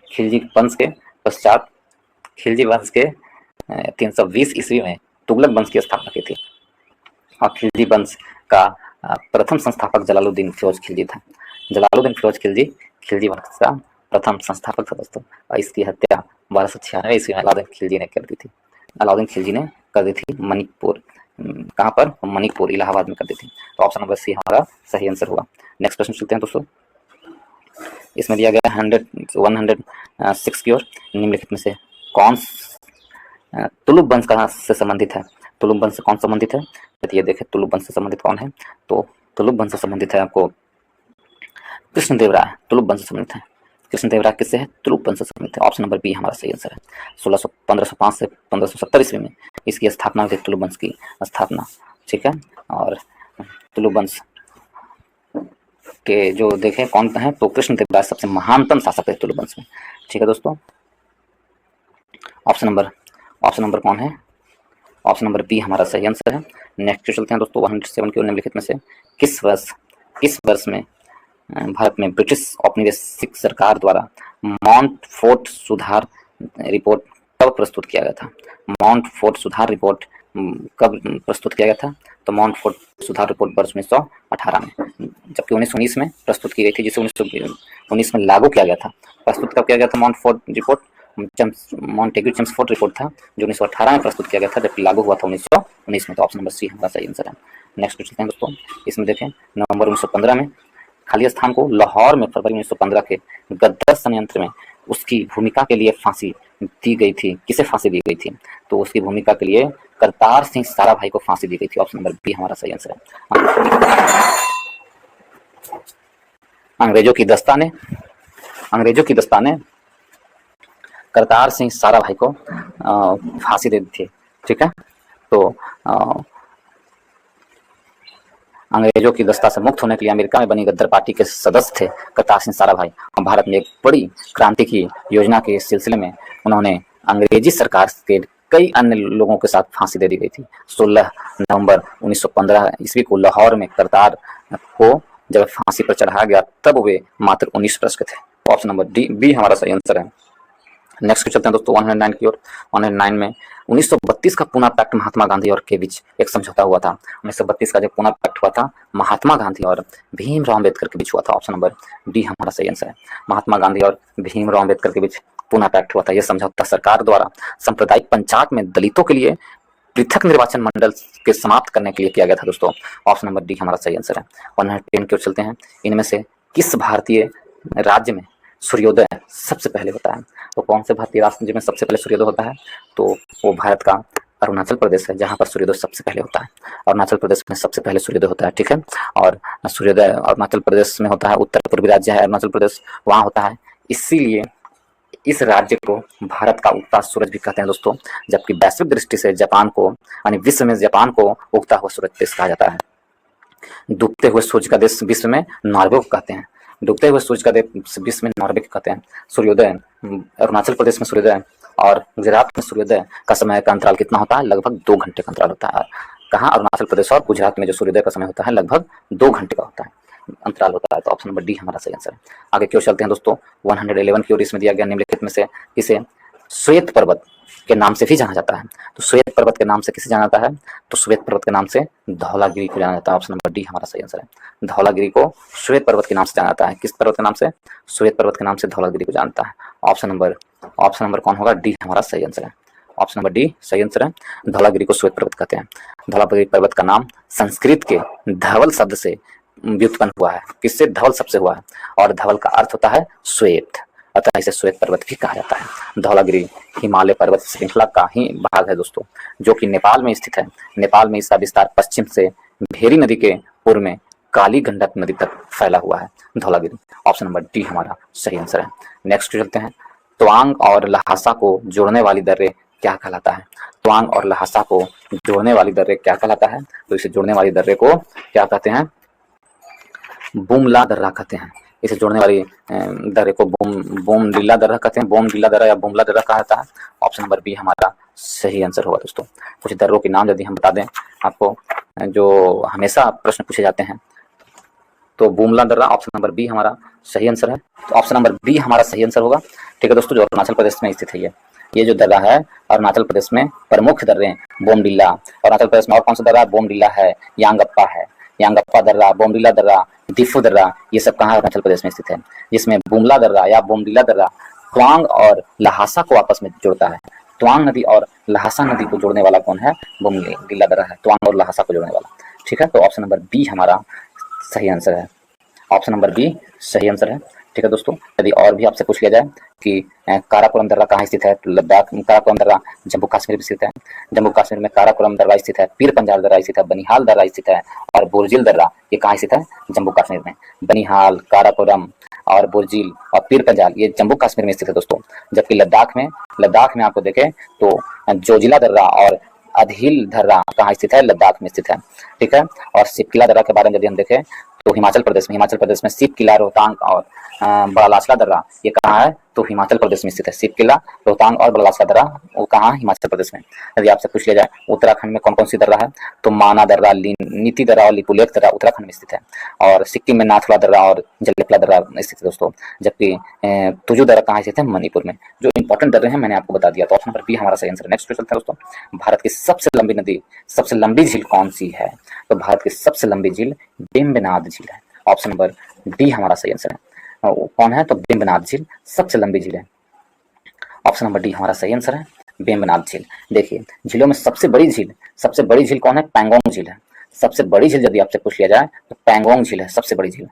खिलजी वंश के पश्चात खिलजी वंश के 320 ईस्वी में तुगलक वंश की स्थापना की थी, और खिलजी वंश का प्रथम संस्थापक जलालुद्दीन फिरोज खिलजी था। जलालुद्दीन फिरोज खिलजी खिलजी वंश का प्रथम संस्थापक था दोस्तों, और इसकी हत्या 1296 ईस्वी में अलाउद्दीन खिलजी ने कर दी थी। अलाउद्दीन खिलजी ने कर दी थी मणिपुर, कहाँ पर? मणिपुर, इलाहाबाद में कर दी थी। तो ऑप्शन नंबर सी हमारा सही आंसर होगा। नेक्स्ट प्रश्न चलते हैं दोस्तों। इसमें दिया गया 106 की ओर। निम्नलिखित में से कौन तुलुक वंश कहाँ से संबंधित है? तुलुक वंश से कौन संबंधित है? यदि ये देखें तुलुक वंश से संबंधित कौन है, तो तुलुक वंश से संबंधित है आपको कृष्णदेवराय। तुलुक वंश से संबंधित है कृष्णदेवराय। किससे है? तुलुक वंश से संबंधित है। ऑप्शन नंबर बी हमारा सही आंसर है। 1505 से 1570 ईस्वी में इसकी स्थापना हुई थी, तुलुक वंश की स्थापना। ठीक है, और तुलुक वंश के जो देखें कौन है, तो कृष्णदेवराय सबसे महानतम शासक है तुलुक वंश में। ठीक है दोस्तों, ऑप्शन नंबर कौन है? ऑप्शन नंबर बी हमारा सही आंसर है। नेक्स्ट चलते हैं दोस्तों 107 की ओर। निम्नलिखित में से किस वर्ष में भारत में ब्रिटिश औपनिवेशिक सरकार द्वारा मॉन्टफोर्ट सुधार रिपोर्ट कब प्रस्तुत किया गया था? मॉन्टफोर्ट सुधार रिपोर्ट कब प्रस्तुत किया गया था? तो मॉन्टफोर्ट सुधार रिपोर्ट वर्ष 1918 में, जबकि 1919 में प्रस्तुत की गई थी, जिसे 1919 में लागू किया गया था। प्रस्तुत कब किया गया था मॉन्टफोर्ट रिपोर्ट? मॉन्टेग्यू चेम्सफोर्ड रिपोर्ट था जो 1918 में प्रस्तुत किया गया था, जबकि लागू हुआ था 1919 में। तो ऑप्शन नंबर सी हमारा सही आंसर है। नेक्स्ट पूछते हैं दोस्तों। इसमें देखें नवंबर 1915 में खाली स्थान को लाहौर में फरवरी 1915 के गद्दर संयंत्र में उसकी भूमिका के लिए फांसी दी गई थी। किसे फांसी दी गई थी? तो उसकी भूमिका के लिए करतार सिंह साराभाई को फांसी दी गई थी। ऑप्शन नंबर बी हमारा सही आंसर है। अंग्रेजों की दस्ता ने करतार सिंह साराभाई को फांसी दे दी थी। ठीक है, तो अंग्रेजों की दस्ता से मुक्त होने के लिए अमेरिका में बनी गद्दार पार्टी के सदस्य थे करतार सिंह साराभाई, और भारत में एक बड़ी क्रांति की योजना के सिलसिले में उन्होंने अंग्रेजी सरकार के कई अन्य लोगों के साथ फांसी दे दी गई थी। 16 नवंबर 1915 ईस्वी को लाहौर में करतार को जब फांसी पर चढ़ाया गया तब वे मात्र 19 वर्ष के थे। ऑप्शन नंबर डी बी हमारा सही आंसर है। नेक्स्ट चलते हैं दोस्तों 109 की ओर। 109 में 1932 का पूना पैक्ट महात्मा गांधी और के बीच एक समझौता हुआ था। 1932 का जो पूना पैक्ट हुआ था महात्मा गांधी और भीमराव अम्बेडकर के बीच हुआ था। ऑप्शन नंबर डी हमारा सही आंसर है। महात्मा गांधी और भीमराव अम्बेडकर के बीच पूना पैक्ट हुआ था। यह समझौता सरकार द्वारा सांप्रदायिक पंचायत में दलितों के लिए पृथक निर्वाचन मंडल के समाप्त करने के लिए किया गया था दोस्तों। ऑप्शन नंबर डी हमारा सही आंसर है। 110 की ओर चलते हैं। इनमें से किस भारतीय राज्य में सूर्योदय सबसे पहले होता है? तो कौन से भारतीय राज्य में सबसे पहले सूर्योदय होता है? तो वो भारत का अरुणाचल प्रदेश है, जहाँ पर सूर्योदय सबसे पहले होता है। अरुणाचल प्रदेश में सबसे पहले सूर्योदय होता है, ठीक है। और सूर्योदय अरुणाचल प्रदेश में होता है, उत्तर पूर्वी राज्य है अरुणाचल प्रदेश, वहाँ होता है। इसीलिए इस राज्य को भारत का उगता सूरज भी कहते हैं दोस्तों। जबकि वैश्विक दृष्टि से जापान को, यानी विश्व में जापान को उगता हुआ सूरज देश कहा जाता है। डूबते हुए सूरज का देश विश्व में नॉर्वे को कहते हैं। डूबते हुए सूरज का देश विश्व में नॉर्वे को कहते हैं। सूर्योदय अरुणाचल प्रदेश में सूर्योदय और गुजरात में सूर्योदय का समय का अंतराल कितना होता है? लगभग 2 घंटे का अंतराल होता है। कहाँ? अरुणाचल प्रदेश और गुजरात में जो सूर्योदय का समय होता है लगभग 2 घंटे का होता है, अंतराल होता है। तो ऑप्शन नंबर डी हमारा सही आंसर है। आगे क्यों चलते हैं दोस्तों 111 की ओर। इसमें दिया गया निम्नलिखित में से किसे श्वेत पर्वत के नाम से भी जाना जाता है? तो श्वेत पर्वत के नाम से किसे जाना जाता है? तो श्वेत पर्वत के नाम से धौलागिरी को जाना जाता है। ऑप्शन नंबर डी हमारा सही आंसर है। धौलागिरी को श्वेत पर्वत के नाम से जाना जाता है। किस पर्वत के नाम से? श्वेत पर्वत के नाम से धौलागिरी को जानता है। ऑप्शन नंबर कौन होगा? डी हमारा सही आंसर है। ऑप्शन नंबर डी सही आंसर है। धौलागिरी को श्वेत पर्वत कहते हैं। धौलागिरी पर्वत का नाम संस्कृत के धवल शब्द से व्युत्पन्न हुआ है। किससे? धवल शब्द से हुआ है, और धवल का अर्थ होता है श्वेत, अतः इसे श्वेत पर्वत भी कहा जाता है। धौलागिरी हिमालय पर्वत श्रृंखला का ही भाग है दोस्तों, जो कि नेपाल में स्थित है। नेपाल में इसका विस्तार पश्चिम से भेरी नदी के पूर्व में काली गंडक नदी तक फैला हुआ है धौलागिरी। ऑप्शन नंबर डी हमारा सही आंसर है। नेक्स्ट चलते हैं। तवांग और लहासा को जोड़ने वाली दर्रे क्या कहलाता है? तवांग और लहासा को जोड़ने वाली दर्रे क्या कहलाता है? तो इसे जोड़ने वाली दर्रे को क्या कहते हैं? बुमला दर्रा कहते हैं। इसे जोड़ने वाली दर्रे को बोमडिला दर्रा कहते हैं। बोमडिला दर्रा या बुमला दर्रा कहा जाता है। ऑप्शन नंबर बी हमारा सही आंसर होगा दोस्तों। कुछ दर्रों के नाम यदि हम बता दें आपको, जो हमेशा प्रश्न पूछे जाते हैं, तो बुमला दर्रा ऑप्शन नंबर बी हमारा सही आंसर है। तो ऑप्शन नंबर बी हमारा सही आंसर होगा, ठीक है दोस्तों। जो अरुणाचल प्रदेश में स्थित है ये जो दर्रा है अरुणाचल प्रदेश में प्रमुख दर्रे बोमडिला। अरुणाचल प्रदेश में और कौन सा दर्रा? बोमडिला है, यांगप्पा है, यांगप्पा दर्रा, बोमडिला दर्रा, दिफू दर्रा, ये सब कहाँ अरुणाचल प्रदेश में स्थित है। जिसमें बुमला दर्रा या बोमडिला दर्रा तवांग और लहासा को आपस में जोड़ता है। तवांग नदी और लहासा नदी को जोड़ने वाला कौन है? बोमडिला दर्रा है, तवांग और लहासा को जोड़ने वाला, ठीक है। तो ऑप्शन नंबर बी हमारा सही आंसर है। ऑप्शन नंबर बी सही आंसर है, ठीक है दोस्तों। यदि और भी आपसे पूछ लिया जाए कि काराकोरम दर्रा कहाँ स्थित है, तो लद्दाख काराकोरम दर्रा जम्मू कश्मीर में स्थित है। जम्मू कश्मीर में काराकोरम दर्रा स्थित है, पीर पंजाल दर्रा स्थित है, बनिहाल दर्रा स्थित है, और बोरजिल दर्रा ये कहाँ स्थित है? जम्मू कश्मीर में। बनिहाल, काराकोरम और बोरजिल और पीर पंजाल ये जम्मू कश्मीर में स्थित है दोस्तों। जबकि लद्दाख में आपको देखें तो जोजिला दर्रा और अधील दर्रा कहाँ स्थित है? लद्दाख में स्थित है, ठीक है। और सिपकिला दर्रा के बारे में यदि हम देखें तो हिमाचल प्रदेश में सिप किला, रोहतांग और बड़ा लाचला दर्रा ये कहाँ है? तो हिमाचल प्रदेश में स्थित है। सिप किला, रोहतांग और बड़ा लाचला दर्रा वो कहाँ? हिमाचल प्रदेश में। यदि आपसे पूछ लिया जाए उत्तराखंड में कौन कौन सी दर्रा है, तो माना दर्रा, नीति दर्रा और लिपुलेख दर्रा उत्तराखंड में स्थित है। और सिक्किम में नाथुला दर्रा और जलेपला दर्रा स्थित है दोस्तों। जबकि तुजू दर्रा कहाँ स्थित है? मणिपुर में। जो इंपॉर्टेंट दर्रे हैं मैंने आपको बता दिया। तो ऑप्शन नंबर बी हमारा सही आंसर है। नेक्स्ट चलते हैं दोस्तों। भारत की सबसे लंबी झील कौन सी है? तो भारत की सबसे लंबी झील वेम्बनाड झील है। ऑप्शन नंबर डी हमारा सही आंसर है। कौन है? तो वेम्बनाड झील सबसे लंबी झील है। ऑप्शन नंबर डी हमारा सही आंसर है, वेम्बनाड झील। देखिए झीलों में सबसे बड़ी झील कौन है? पैंगोंग झील है। सबसे बड़ी झील यदि आपसे पूछ लिया जाए तो पैंगोंग झील है सबसे बड़ी झील।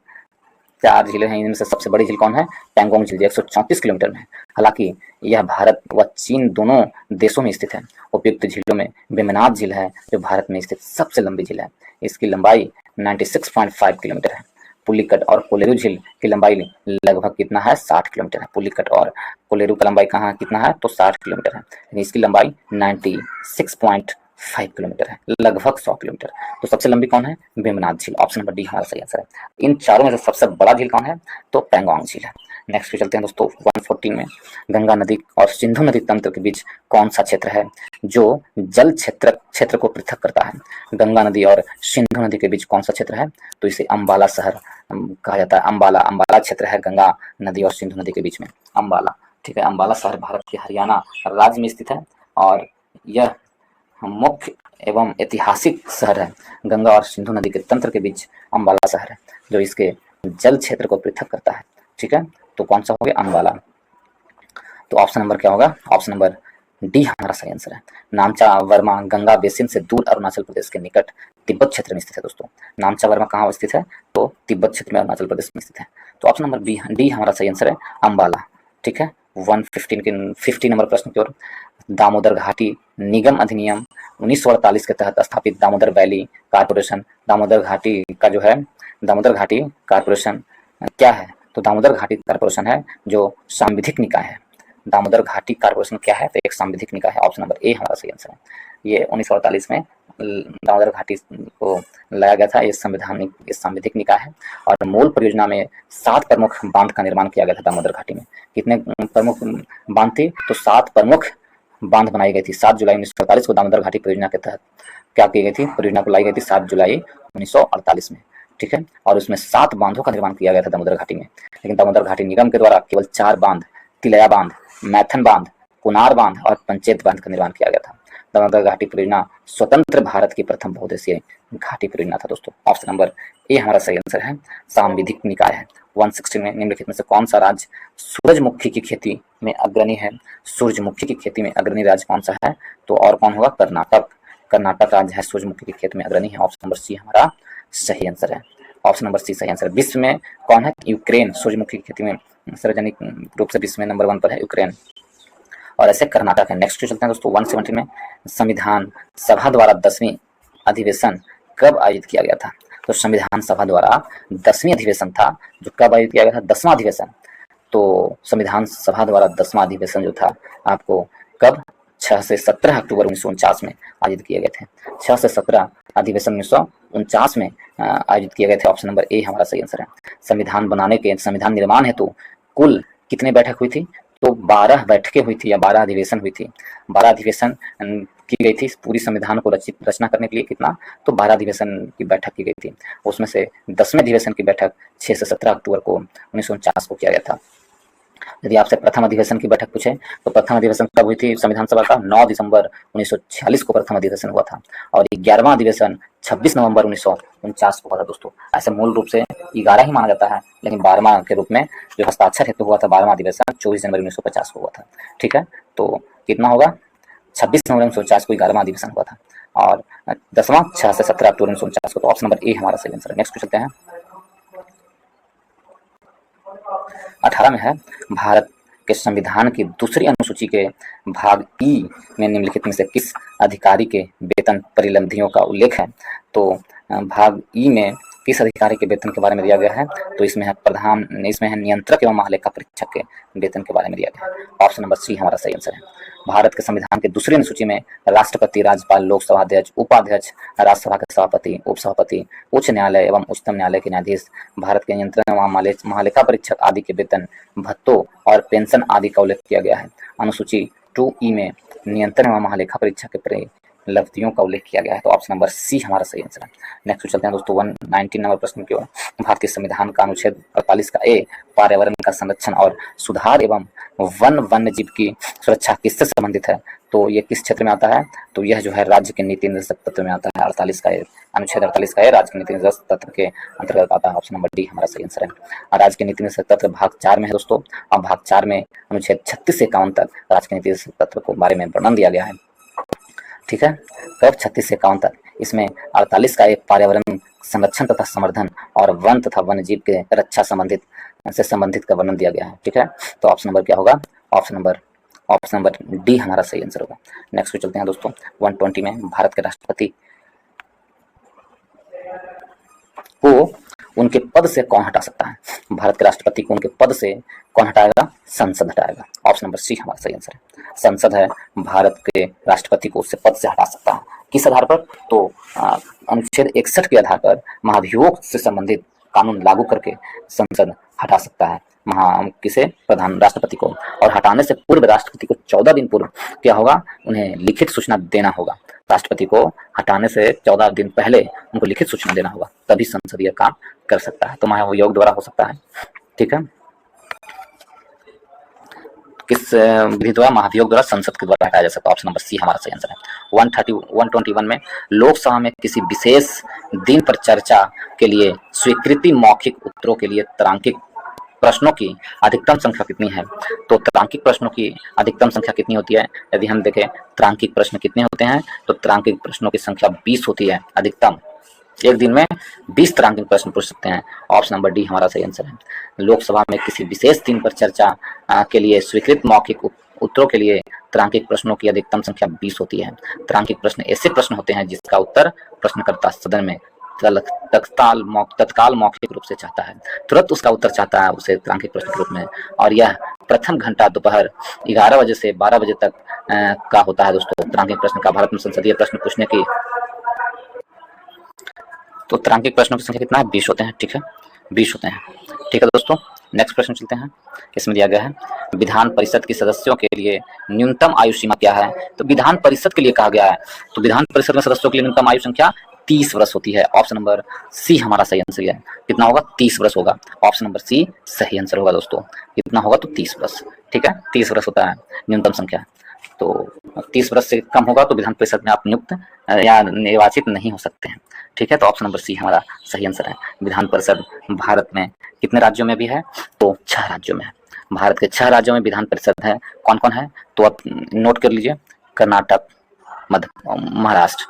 4 झीलें हैं, इनमें से सबसे बड़ी झील कौन है? पैंगोंग झील, 134 किलोमीटर में है। हालांकि यह भारत व चीन दोनों देशों में स्थित है। उपयुक्त झीलों में वेम्बनाड झील है जो भारत में स्थित सबसे लंबी झील है। इसकी लंबाई 96.5 किलोमीटर है। पुलिकट और कोलेरू झील की लंबाई लगभग कितना है? 60 किलोमीटर है। पुलिकट और कोलेरू का लंबाई कहाँ कितना है? तो 60 किलोमीटर है। इसकी लंबाई 96.5 किलोमीटर है, लगभग 100 किलोमीटर। तो सबसे लंबी कौन है? वेम्बनाड झील। ऑप्शन नंबर डी हमारा सही आंसर है। इन चारों में से सबसे बड़ा झील कौन है? तो पैंगोंग झील है। नेक्स्ट चलते हैं दोस्तों 114 में। गंगा नदी और सिंधु नदी तंत्र के बीच कौन सा क्षेत्र है जो जल क्षेत्र को पृथक करता है? गंगा नदी और सिंधु नदी के बीच कौन सा क्षेत्र है? तो इसे अम्बाला शहर कहा जाता है अम्बाला। अम्बाला क्षेत्र है गंगा नदी और सिंधु नदी के बीच में, अम्बाला। ठीक है, अम्बाला शहर भारत के हरियाणा राज्य में स्थित है और यह मुख्य एवं ऐतिहासिक शहर है। गंगा और सिंधु नदी के तंत्र के बीच अम्बाला शहर है जो इसके जल क्षेत्र को पृथक करता है। ठीक है, तो कौन सा हो गया? अम्बाला। तो ऑप्शन नंबर क्या होगा? ऑप्शन नंबर डी हमारा सही आंसर है। नामचा वर्मा गंगा बेसिन से दूर अरुणाचल प्रदेश के निकट तिब्बत क्षेत्र में स्थित है दोस्तों। नामचा वर्मा कहाँ स्थित है? तो तिब्बत क्षेत्र में अरुणाचल प्रदेश में स्थित है। तो ऑप्शन नंबर बी डी हमारा सही आंसर है, अम्बाला। ठीक है, 150 नंबर प्रश्न की ओर। दामोदर घाटी निगम अधिनियम 1948 के तहत स्थापित दामोदर वैली कारपोरेशन, दामोदर घाटी का जो है दामोदर घाटी कारपोरेशन क्या है? तो दामोदर घाटी कारपोरेशन है जो सांविधिक निकाय है। दामोदर घाटी कारपोरेशन क्या है? तो एक सांविधिक निकाय है। ऑप्शन नंबर ए हमारा सही आंसर है। ये 1948 में दामोदर घाटी को लाया गया था। ये सांविधिक निकाय है और मूल परियोजना में 7 प्रमुख बांध का निर्माण किया गया था दामोदर घाटी में। कितने प्रमुख बांध थे? तो 7 प्रमुख बांध बनाई गई थी। 7 जुलाई 1948 को दामोदर घाटी परियोजना के तहत क्या की गई थी? परियोजना को लाई गई थी 7 जुलाई 1948 में। ठीक है, और उसमें 7 बांधों का निर्माण किया गया था दामोदर घाटी में। लेकिन दामोदर घाटी निगम के द्वारा केवल 4 बांध, तिलैया बांध, मैथन बांध, कुनार बांध और पंचेत बांध का निर्माण किया गया था। दामोदर घाटी परियोजना स्वतंत्र भारत की प्रथम बहुउद्देशीय घाटी परियोजना था दोस्तों। ऑप्शन नंबर ए हमारा सही आंसर है, सांविधिक निकाय है। 160 में निम्नलिखित में से कौन सा राज्य सूरजमुखी की खेती में अग्रणी है? सूरजमुखी की खेती में अग्रणी राज्य कौन सा है? तो और कौन होगा? कर्नाटक। कर्नाटक राज्य है सूरजमुखी की खेती में अग्रणी है। ऑप्शन नंबर सी हमारा सही आंसर है। ऑप्शन नंबर सी सही आंसर। विश्व में कौन है? यूक्रेन सूरजमुखी की खेती में सार्वजनिक रूप से विश्व में नंबर 1 पर है यूक्रेन, और ऐसे कर्नाटक है। नेक्स्ट चलते हैं दोस्तों 170 में। संविधान सभा द्वारा 10वीं अधिवेशन कब आयोजित किया गया था? तो संविधान सभा द्वारा 10वीं अधिवेशन था जो कब आयोजित किया गया था? 10वां अधिवेशन। तो संविधान सभा द्वारा 10वां अधिवेशन जो था आपको कब? 6 से 17 अक्टूबर 1949 में आयोजित किए गए थे। 6 से 17 अधिवेशन 1949 में आयोजित किए गए थे। ऑप्शन नंबर ए हमारा सही आंसर है। संविधान निर्माण हेतु कुल कितने बैठक हुई थी? तो 12 बैठकें हुई थी या 12 अधिवेशन हुई थी। 12 अधिवेशन की गई थी पूरी संविधान को रचना करने के लिए। कितना? तो 12 अधिवेशन की बैठक की गई थी। उसमें से 10वें अधिवेशन की बैठक 6 से 17 अक्टूबर को 1949 को किया गया था। यदि आपसे प्रथम अधिवेशन की बैठक पूछे तो प्रथम अधिवेशन कब हुई थी संविधान सभा का? 9 दिसंबर 1946 को प्रथम अधिवेशन हुआ था और 11वां अधिवेशन 26 नवंबर 1949 को हुआ था दोस्तों। ऐसे मूल रूप से 11 ही माना जाता है, लेकिन 12वां के रूप में जो हस्ताक्षर हेतु हुआ था 12वां अधिवेशन 24 जनवरी 1950 को हुआ था। ठीक है, तो कितना होगा? 26 नवंबर 1949 को 11वां अधिवेशन हुआ था और 10वां 6 से 17 अक्टूबर 1949 को। तो ऑप्शन नंबर ए हमारा सही आंसर है। नेक्स्ट चलते हैं 18 में है। भारत के संविधान की दूसरी अनुसूची के भाग ई में निम्नलिखित में से किस अधिकारी के वेतन परिलब्धियों का उल्लेख है? तो भाग ई में किस अधिकारी के वेतन के बारे में दिया गया है? तो इसमें है नियंत्रक एवं महालेखा परीक्षक के वेतन के बारे में दिया गया है। ऑप्शन नंबर सी हमारा सही आंसर है। भारत के संविधान की दूसरी अनुसूची में राष्ट्रपति, राज्यपाल, लोकसभा अध्यक्ष, उपाध्यक्ष, राज्यसभा के सभापति, उपसभापति, उच्च न्यायालय एवं उच्चतम न्यायालय के न्यायाधीश, भारत के नियंत्रण एवं महालेखा परीक्षक आदि के वेतन, भत्तों और पेंशन आदि का उल्लेख किया गया है। अनुसूची 2E में नियंत्रण एवं महालेखा परीक्षक के परिलब्धियों का उल्लेख किया गया है। तो ऑप्शन नंबर सी हमारा सही आंसर है। नेक्स्ट चलते हैं दोस्तों 119 नंबर प्रश्न की ओर। भारतीय संविधान का अनुच्छेद 48 का ए पर्यावरण का संरक्षण और सुधार एवं वन्य जीव की सुरक्षा किससे संबंधित है? तो ये किस क्षेत्र में आता है? तो यह जो है राज्य के नीति निर्देशक तत्व में आता है। 48 का अनुच्छेद 48 का राज्य के नीति निर्देशक तत्व के अंतर्गत आता है। ऑप्शन नंबर डी हमारा सही आंसर है। राज्य के नीति निर्देशक तत्व भाग 4 में है दोस्तों, और भाग 4 में अनुच्छेद 36 से 51 तक राज्य के नीति निर्देशक तत्व के बारे में वर्णन दिया गया है। ठीक है, कब? 36 से 51 तक। इसमें 48 का एक पर्यावरण संरक्षण तथा संवर्धन और वन तथा वन्य जीव के रक्षा से संबंधित का वर्णन दिया गया है। ठीक है, तो ऑप्शन नंबर क्या होगा? ऑप्शन नंबर डी हमारा सही आंसर होगा। नेक्स्ट पे चलते हैं दोस्तों 120 में। भारत के राष्ट्रपति को उनके पद से कौन हटा सकता है? भारत के राष्ट्रपति को उनके पद से कौन हटाएगा? संसद हटाएगा। ऑप्शन नंबर सी हमारा सही आंसर है। संसद है भारत के राष्ट्रपति को उससे पद से हटा सकता है। किस आधार पर? तो अनुच्छेद 61 के आधार पर महाभियोग से संबंधित कानून लागू करके संसद हटा सकता है किसे? प्रधान राष्ट्रपति को। और हटाने से पूर्व राष्ट्रपति को 14 दिन पूर्व क्या होगा? उन्हें लिखित सूचना देना होगा। राष्ट्रपति को हटाने से 14 दिन पहले उनको लिखित सूचना देना होगा, तभी संसदीय काम कर सकता है। तो महाभियोग द्वारा हो सकता है। ठीक है, किस विधि द्वारा? महाभियोग द्वारा संसद के द्वारा हटाया जा सकता है। ऑप्शन नंबर सी हमारा सही आंसर है। 121 में लोकसभा में किसी विशेष दिन पर चर्चा के लिए स्वीकृति मौखिक उत्तरों के लिए तारांकित प्रश्नों की अधिकतम संख्या कितनी है? तो तारांकित प्रश्नों की अधिकतम संख्या कितनी होती है? यदि हम देखें तारांकित प्रश्न कितने होते हैं, तो तारांकित प्रश्नों की संख्या 20 होती है अधिकतम। एक दिन में 20 तारांकित प्रश्न पूछ सकते हैं। ऑप्शन नंबर डी हमारा सही आंसर है। लोकसभा में किसी विशेष दिन पर चर्चा के लिए स्वीकृत मौखिक उत्तरों के लिए तारांकित प्रश्नों की अधिकतम संख्या 20 होती है। तारांकित प्रश्न ऐसे प्रश्न होते हैं जिसका उत्तर प्रश्नकर्ता सदन में तत्काल मौखिक रूप से चाहता है, तुरंत उसका उत्तर चाहता है, उसे तारांकित प्रश्न के रूप में। और यह प्रथम घंटा दोपहर 11 बजे से 12 बजे तक का होता है दोस्तों। तारांकित प्रश्न का भारत में संसदीय प्रश्न पूछने की, तो तारांकित प्रश्नों की संख्या कितना है? 20 होते हैं। ठीक है, 20 होते हैं। ठीक है दोस्तों, नेक्स्ट प्रश्न चलते हैं। इसमें दिया गया है विधान परिषद के सदस्यों के लिए न्यूनतम आयु सीमा क्या है? तो विधान परिषद के लिए कहा गया है, तो विधान परिषद में सदस्यों के लिए न्यूनतम आयु संख्या 30 वर्ष होती है। ऑप्शन नंबर सी हमारा सही आंसर है। कितना होगा? 30 वर्ष होगा। ऑप्शन नंबर सी सही आंसर होगा दोस्तों। कितना होगा? तो 30 वर्ष। ठीक है, 30 वर्ष होता है न्यूनतम संख्या। तो 30 वर्ष से कम होगा तो विधान परिषद में आप नियुक्त या निर्वाचित नहीं हो सकते हैं। ठीक है, तो ऑप्शन नंबर सी हमारा सही आंसर है। विधान परिषद भारत में कितने राज्यों में भी है? तो 6 राज्यों में है। भारत के 6 राज्यों में विधान परिषद है। कौन कौन है? तो आप नोट कर लीजिए, कर्नाटक, महाराष्ट्र,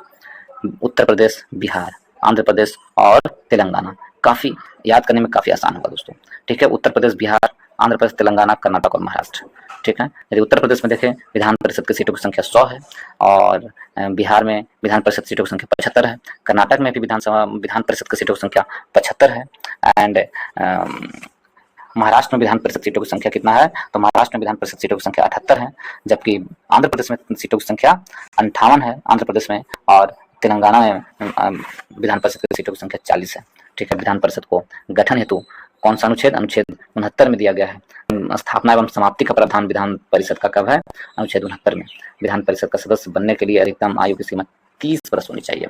उत्तर प्रदेश, बिहार, आंध्र प्रदेश और तेलंगाना। काफी याद करने में काफी आसान होगा दोस्तों। ठीक है, उत्तर प्रदेश, बिहार, आंध्र प्रदेश, तेलंगाना, कर्नाटक और महाराष्ट्र। ठीक है, यदि उत्तर प्रदेश में देखें विधान परिषद की सीटों की संख्या 100 है, और बिहार में विधान परिषद सीटों की संख्या 75 है। कर्नाटक में भी विधान परिषद की सीटों की संख्या 75 है। एंड महाराष्ट्र में विधान परिषद सीटों की संख्या कितना है? तो महाराष्ट्र में विधान परिषद सीटों की संख्या 78 है, जबकि आंध्र प्रदेश में सीटों की संख्या 58 है आंध्र प्रदेश में, और तेलंगाना में विधान परिषद की सीटों की संख्या 40 है। ठीक है, विधान परिषद को गठन हेतु कौन सा अनुच्छेद? अनुच्छेद 69 में दिया गया है। स्थापना एवं समाप्ति का प्रावधान विधान परिषद का कब है? अनुच्छेद 69 में। विधान परिषद का सदस्य बनने के लिए अधिकतम आयु की सीमा 30 वर्ष होनी चाहिए।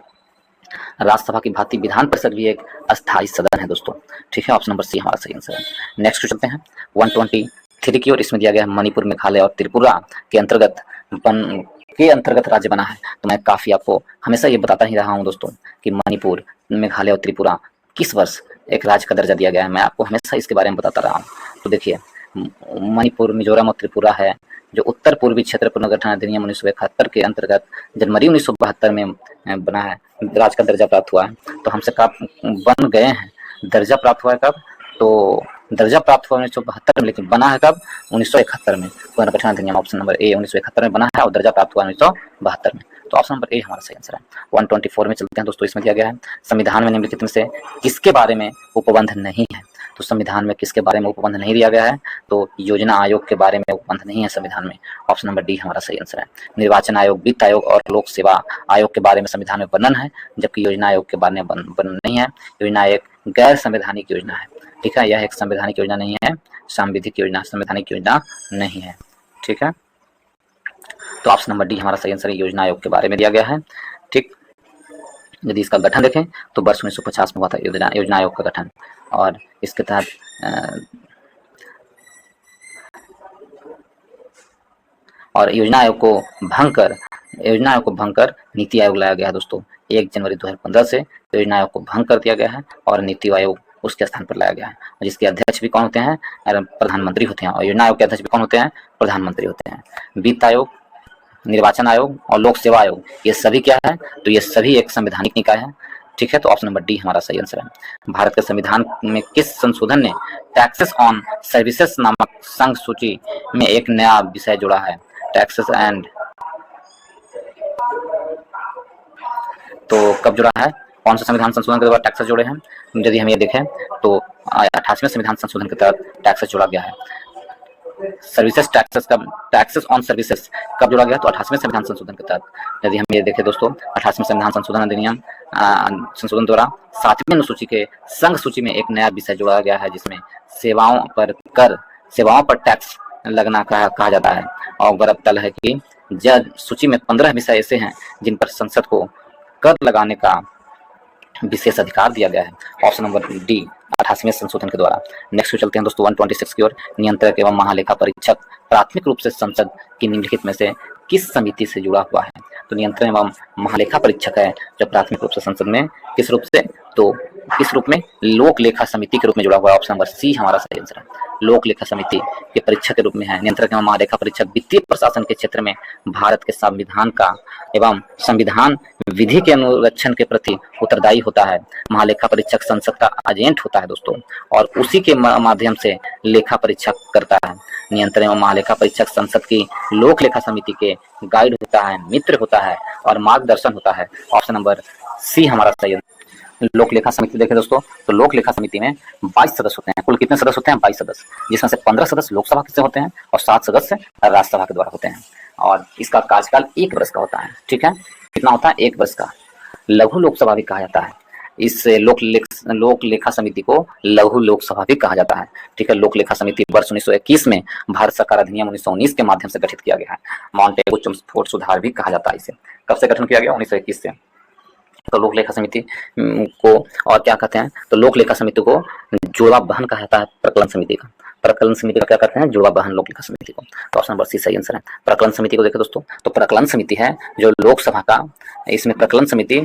राज्यसभा की भांति विधान परिषद भी एक अस्थायी सदन है दोस्तों। ठीक है, ऑप्शन नंबर सी हमारा सही आंसर है। नेक्स्ट चलते हैं 123 की ओर। इसमें दिया गया है मणिपुर, मेघालय और त्रिपुरा के अंतर्गत राज्य बना है। तो मैं काफी आपको हमेशा ये बताता ही रहा हूँ दोस्तों कि मणिपुर, मेघालय और त्रिपुरा किस वर्ष एक राज्य का दर्जा दिया गया है। मैं आपको हमेशा इसके बारे में बताता रहा हूँ। तो देखिए, मणिपुर, मिजोरम और त्रिपुरा है जो उत्तर पूर्वी क्षेत्र पुनर्गठन अधिनियम 1971 के अंतर्गत जनवरी 1972 में बना है, राज्य का दर्जा प्राप्त हुआ है। तो हमसे कब बन गए हैं? दर्जा प्राप्त हुआ है कब? तो दर्जा प्राप्त हुआ 1972 में, लेकिन बना है कब? 1971 में। पुनर्गठन अधिनियम ऑप्शन नंबर ए 1971 में बना है, और दर्जा प्राप्त हुआ 1972 में। तो ऑप्शन नंबर ए हमारा सही आंसर है। 124 में चलते हैं दोस्तों। इसमें दिया गया है संविधान में निम्नलिखित में से किसके बारे में उपबंध नहीं है? तो संविधान में किसके बारे में उपबंध नहीं दिया गया है? तो योजना आयोग के बारे में उपबंध नहीं है संविधान में। ऑप्शन नंबर डी हमारा सही आंसर है। निर्वाचन आयोग, वित्त आयोग और लोक सेवा आयोग के बारे में संविधान में वर्णन है, जबकि योजना आयोग के बारे में वर्णन नहीं है। योजना एक गैर संवैधानिक योजना है। ठीक है, यह एक संवैधानिक योजना नहीं है, सांविधिक योजना, संवैधानिक योजना नहीं है। ठीक है, तो ऑप्शन नंबर डी हमारा सही आंसर है। योजना आयोग के बारे में दिया गया है। ठीक, यदि इसका गठन देखें तो वर्ष 1950 में हुआ था योजना आयोग का गठन, और इसके तहत और योजना आयोग को भंग कर नीति आयोग लाया गया है दोस्तों। 1 जनवरी 2015 से योजना आयोग को भंग कर दिया गया है और नीति आयोग उसके स्थान पर लाया गया है, जिसके अध्यक्ष भी कौन होते हैं? प्रधानमंत्री होते हैं। और योजना आयोग के अध्यक्ष भी कौन होते हैं? प्रधानमंत्री होते हैं। वित्त आयोग, निर्वाचन आयोग और लोक सेवा आयोग, ये सभी क्या है? तो ये सभी एक संवैधानिक निकाय है। ठीक है, तो ऑप्शन नंबर डी हमारा सही आंसर है। भारत के संविधान में किस संशोधन ने टैक्सेस ऑन सर्विसेज नामक संघ सूची में एक नया विषय जोड़ा है? टैक्सेस एंड, तो कब जुड़ा है? कौन सा संविधान संशोधन के द्वारा टैक्सेस जोड़े हैं? यदि हम ये देखें तो 88वें संविधान संशोधन के तहत टैक्सेस जोड़ा गया है। सर्विसेज टैक्सेस का, टैक्सेस ऑन सर्विसेज कब जोड़ा गया? तो 88वें संविधान संशोधन के तहत। यदि हम ये देखें दोस्तों, 88वें संविधान संशोधन अधिनियम संशोधन द्वारा 7वीं अनुसूची के संघ सूची में एक नया विषय जोड़ा गया है, जिसमें सेवाओं पर टैक्स लगना कहा जाता है। और गौरतलब है कि जज सूची में 15 विषय ऐसे हैं जिन पर संसद को कर लगाने का विशेष अधिकार दिया गया है। ऑप्शन नंबर डी 88वें संशोधन के द्वारा। नेक्स्ट चलते हैं दोस्तों 126 की ओर। नियंत्रक एवं महालेखा परीक्षक प्राथमिक रूप से संसद की निम्नलिखित में से किस समिति से जुड़ा हुआ है? तो नियंत्रण एवं महालेखा परीक्षक है जो प्राथमिक रूप से संसद में किस रूप से, तो किस रूप में, लोक लेखा समिति के रूप में जुड़ा हुआ है। ऑप्शन नंबर सी हमारा सही आंसर है। लोक लेखा समिति के परीक्षक के रूप में है। नियंत्रक एवं महालेखा परीक्षक वित्तीय प्रशासन के क्षेत्र में भारत के संविधान का एवं संविधान विधि के अनुरक्षण के प्रति उत्तरदायी होता है। महालेखा परीक्षक संसद का एजेंट होता है दोस्तों, और उसी के माध्यम से लेखा परीक्षा करता है। नियंत्रण एवं महालेखा परीक्षक संसद की लोक लेखा समिति के गाइड होता है, मित्र होता है और मार्गदर्शन होता है। ऑप्शन नंबर सी हमारा सही है। लोक लेखा समिति देखें दोस्तों, तो लोक लेखा समिति में 22 सदस्य होते हैं। कुल कितने सदस्य होते हैं? 22 सदस्य, जिसमें से 15 सदस्य लोकसभा से होते हैं और 7 सदस्य राज्यसभा के द्वारा होते हैं। और इसका कार्यकाल 1 वर्ष का होता है। ठीक है, कितना होता है? 1 वर्ष का। लघु लोकसभा भी कहा जाता है। इस लोक लेखा समिति को लघु लोकसभा भी कहा जाता है। ठीक है, लोक लेखा समिति वर्ष 1921 में भारत सरकार अधिनियम 1919 के माध्यम से गठित किया गया है। माउंटेगू चुंबकस्फोट सुधार भी कहा जाता है इसे। कब से गठन किया गया? 1921 से। तो लोक लेखा समिति को और क्या कहते हैं? तो लोक लेखा समिति को जुड़वा बहन कहा जाता है प्रकलन समिति का। प्रकलन समिति का क्या कहते हैं? जुड़वा बहन लोक लेखा समिति को। तो ऑप्शन नंबर सी सही आंसर है। प्रकलन समिति को देखें दोस्तों, तो प्रकलन समिति है जो लोकसभा का, इसमें प्रकलन समिति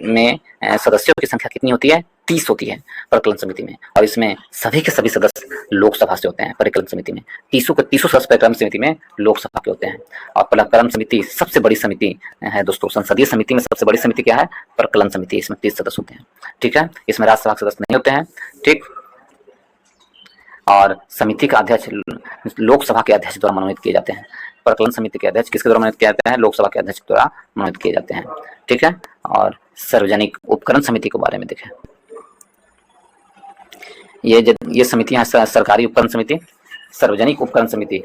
में सदस्यों की संख्या कितनी होती है? 30 होती है प्रकलन समिति में, और इसमें सभी के सभी सदस्य लोकसभा से होते हैं। परिकलन समिति में 30 सदस्य परिकलन समिति में लोकसभा के होते हैं। और प्रकलन समिति सबसे बड़ी समिति है दोस्तों। संसदीय समिति में सबसे बड़ी समिति क्या है? प्रकलन समिति। इसमें 30 सदस्य होते हैं। ठीक है, इसमें राज्यसभा के सदस्य नहीं होते हैं। ठीक, और समिति का अध्यक्ष लोकसभा के अध्यक्ष द्वारा मनोनीत किए जाते हैं। प्रकलन समिति के अध्यक्ष किसके द्वारा मनोनीत किए जाते हैं? लोकसभा के अध्यक्ष द्वारा मनोनीत किए जाते हैं। ठीक है, और सार्वजनिक उपकरण समिति के बारे में देखें। ये समितियां सरकारी उपकरण समिति, सार्वजनिक उपकरण समिति।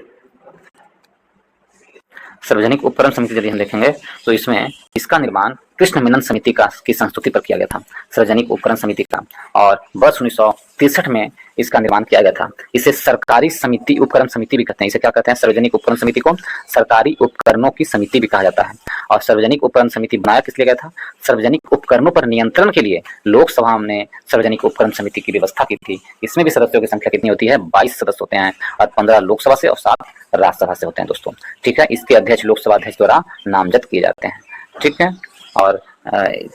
सार्वजनिक उपकरण समिति यदि हम देखेंगे तो इसमें इसका निर्माण कृष्ण मेनन समिति की संस्तुति पर किया गया था, सार्वजनिक उपकरण समिति का, और वर्ष 1963 में इसका निर्माण किया गया था। इसे सरकारी समिति उपकरण समिति भी कहते हैं। इसे क्या कहते हैं? सार्वजनिक उपकरण समिति को सरकारी उपकरणों की समिति भी कहा जाता है। और सार्वजनिक उपकरण समिति बनाया किस लिए गया था? सार्वजनिक उपकरणों पर नियंत्रण के लिए लोकसभा ने सार्वजनिक उपकरण समिति की व्यवस्था की थी। इसमें भी सदस्यों की संख्या कितनी होती है? 22 सदस्य होते हैं, और 15 लोकसभा से और 7 राज्यसभा से होते हैं दोस्तों। ठीक है, इसके अध्यक्ष लोकसभा अध्यक्ष द्वारा नामजद किए जाते हैं। ठीक है, और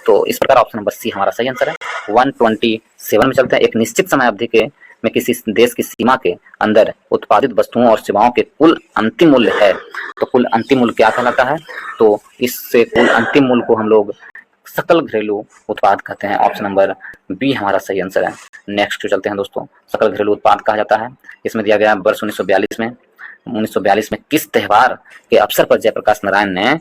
तो इस प्रकार ऑप्शन नंबर सी हमारा सही आंसर है। 127 में चलते हैं। एक निश्चित समय अवधि के में किसी देश की सीमा के अंदर उत्पादित वस्तुओं और सेवाओं के कुल अंतिम मूल्य है। तो कुल अंतिम मूल्य क्या कहलाता है? तो इससे कुल अंतिम मूल्य को हम लोग सकल घरेलू उत्पाद कहते हैं। ऑप्शन नंबर बी हमारा सही आंसर है। नेक्स्ट चलते हैं दोस्तों, सकल घरेलू उत्पाद कहा जाता है। इसमें दिया गया वर्ष 1942 में किस त्योहार के अवसर पर जयप्रकाश नारायण ने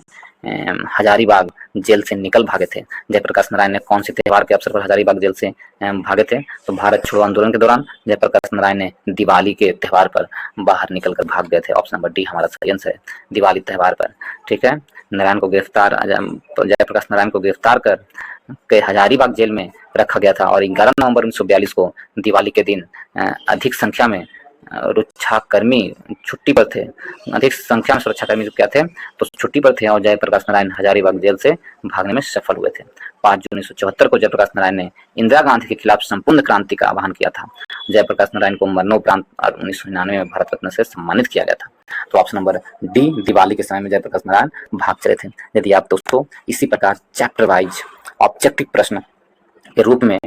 हजारीबाग जेल से निकल भागे थे? जयप्रकाश नारायण ने कौन से त्योहार के अवसर पर हजारीबाग जेल से भागे थे? तो भारत छोड़ो आंदोलन के दौरान जयप्रकाश नारायण ने दिवाली के त्योहार पर बाहर निकलकर भाग गए थे। ऑप्शन नंबर डी हमारा सही आंसर है, दिवाली त्योहार पर। ठीक है, जयप्रकाश नारायण को गिरफ्तार कर के हजारीबाग जेल में रखा गया था, और 11 नवंबर 1942 को दिवाली के दिन अधिक संख्या में सुरक्षाकर्मी छुट्टी पर थे। अधिक संख्या में सुरक्षाकर्मी जो क्या थे, तो छुट्टी पर थे, और जयप्रकाश नारायण हजारीबाग जेल से भागने में सफल हुए थे। 5 जून 1974 को जयप्रकाश नारायण ने इंदिरा गांधी के खिलाफ संपूर्ण क्रांति का आह्वान किया था। जयप्रकाश नारायण को मरणोपरांत 1999 में भारत रत्न से सम्मानित किया गया था। तो ऑप्शन नंबर डी, दिवाली के समय में जयप्रकाश नारायण भाग चले थे। यदि आप दोस्तों इसी प्रकार चैप्टर वाइज ऑब्जेक्टिव प्रश्न के रूप में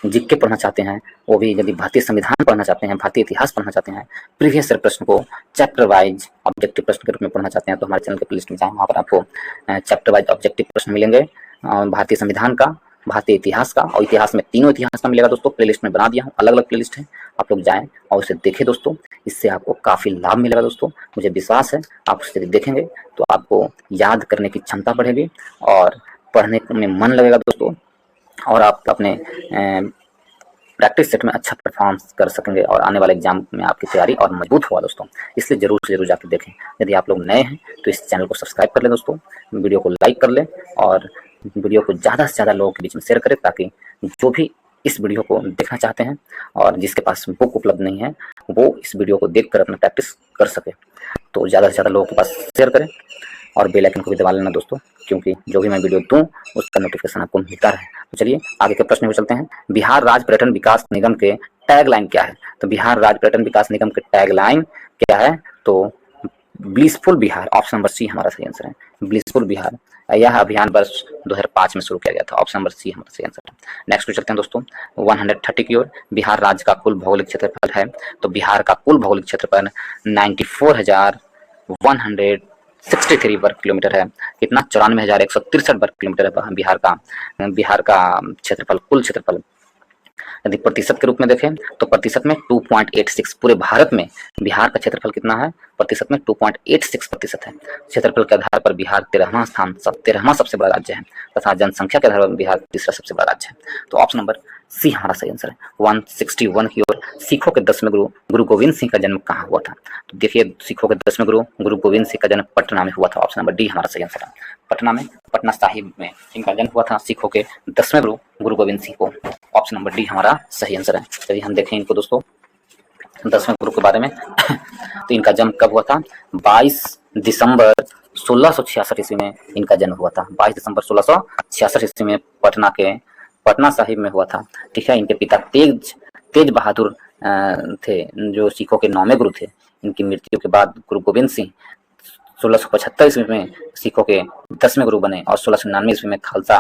जीके पढ़ना चाहते हैं, वो भी यदि भारतीय संविधान पढ़ना चाहते हैं, भारतीय इतिहास पढ़ना चाहते हैं, प्रीवियस ईयर प्रश्न को चैप्टर वाइज ऑब्जेक्टिव प्रश्न के रूप में पढ़ना चाहते हैं, तो हमारे चैनल के प्लेलिस्ट में जाएं, वहाँ पर आपको चैप्टर वाइज ऑब्जेक्टिव प्रश्न मिलेंगे। भारतीय संविधान का, भारतीय इतिहास का, और इतिहास में तीनों इतिहास का मिलेगा दोस्तों। प्लेलिस्ट में बना दिया हूँ, अलग अलग प्लेलिस्ट है, आप लोग जाएं और उसे देखें दोस्तों। इससे आपको काफ़ी लाभ मिलेगा दोस्तों, मुझे विश्वास है। आप उसे देखेंगे तो आपको याद करने की क्षमता बढ़ेगी और पढ़ने में मन लगेगा दोस्तों, और आप अपने प्रैक्टिस सेट में अच्छा परफॉर्मेंस कर सकेंगे, और आने वाले एग्जाम में आपकी तैयारी और मजबूत होगा दोस्तों। इसलिए जरूर से जरूर जाकर देखें। यदि आप लोग नए हैं तो इस चैनल को सब्सक्राइब कर लें दोस्तों, वीडियो को लाइक कर लें, और वीडियो को ज़्यादा से ज़्यादा लोगों के बीच में शेयर करें, ताकि जो भी इस वीडियो को देखना चाहते हैं और जिसके पास बुक उपलब्ध नहीं है वो इस वीडियो को देखकर अपना प्रैक्टिस कर सके। तो ज़्यादा से ज़्यादा लोगों के पास शेयर करें और बेल आइकन को भी दबा लेना दोस्तों, क्योंकि जो भी मैं वीडियो दूं उसका नोटिफिकेशन आपको मिलता रहे। तो चलिए आगे के प्रश्न में चलते हैं। बिहार राज्य पर्यटन विकास निगम के टैगलाइन क्या है? तो बिहार राज्य पर्यटन विकास निगम के टैगलाइन क्या है? तो blissful Bihar, option number C हमारा सही आंसर है, ब्लिसफुल बिहार। यह अभियान वर्ष 2005 में शुरू किया गया था, ऑप्शन नंबर सी हमारा सही आंसर है। नेक्स्ट चलते हैं दोस्तों 130 की ओर। बिहार राज्य का कुल भौगोलिक क्षेत्रफल है, तो बिहार का कुल भौगोलिक क्षेत्रफल 94,163 वर्ग किलोमीटर है। कितना? 94,163 वर्ग किलोमीटर है बिहार का क्षेत्रफल, कुल क्षेत्रफल। यदि प्रतिशत के रूप में देखें तो प्रतिशत में 2.86, पूरे भारत में बिहार का क्षेत्रफल कितना है? प्रतिशत में 2.86% है। क्षेत्रफल के आधार पर बिहार 13वां सबसे बड़ा राज्य है तथा जनसंख्या के आधार पर बिहार तीसरा सबसे बड़ा राज्य है। तो ऑप्शन नंबर सी हमारा सही आंसर है। 161 की ओर। सिखों के 10वें गुरु गुरु गोविंद सिंह का जन्म कहाँ हुआ था? तो देखिए सिखों के 10वें गुरु गुरु गोविंद सिंह का जन्म पटना में हुआ था, ऑप्शन नंबर डी हमारा सही आंसर है। पटना में, पटना साहिब में इनका जन्म हुआ था, सिखों के 10वें गुरु गुरु गोविंद सिंह को। ऑप्शन नंबर डी हमारा सही आंसर है। चलिए हम देखें इनको दोस्तों 10वें गुरु के बारे में। तो इनका जन्म कब हुआ था? 22 दिसंबर 1666 ईस्वी में इनका जन्म हुआ था। 22 दिसंबर 1666 ईस्वी में पटना साहिब में हुआ था। ठीक है। इनके पिता तेज बहादुर थे, जो सिखों के 9वें गुरु थे। इनकी मृत्यु के बाद गुरु गोविंद सिंह 1675 ईस्वी में सिखों के 10वें गुरु बने और 1699 ईस्वी में खालसा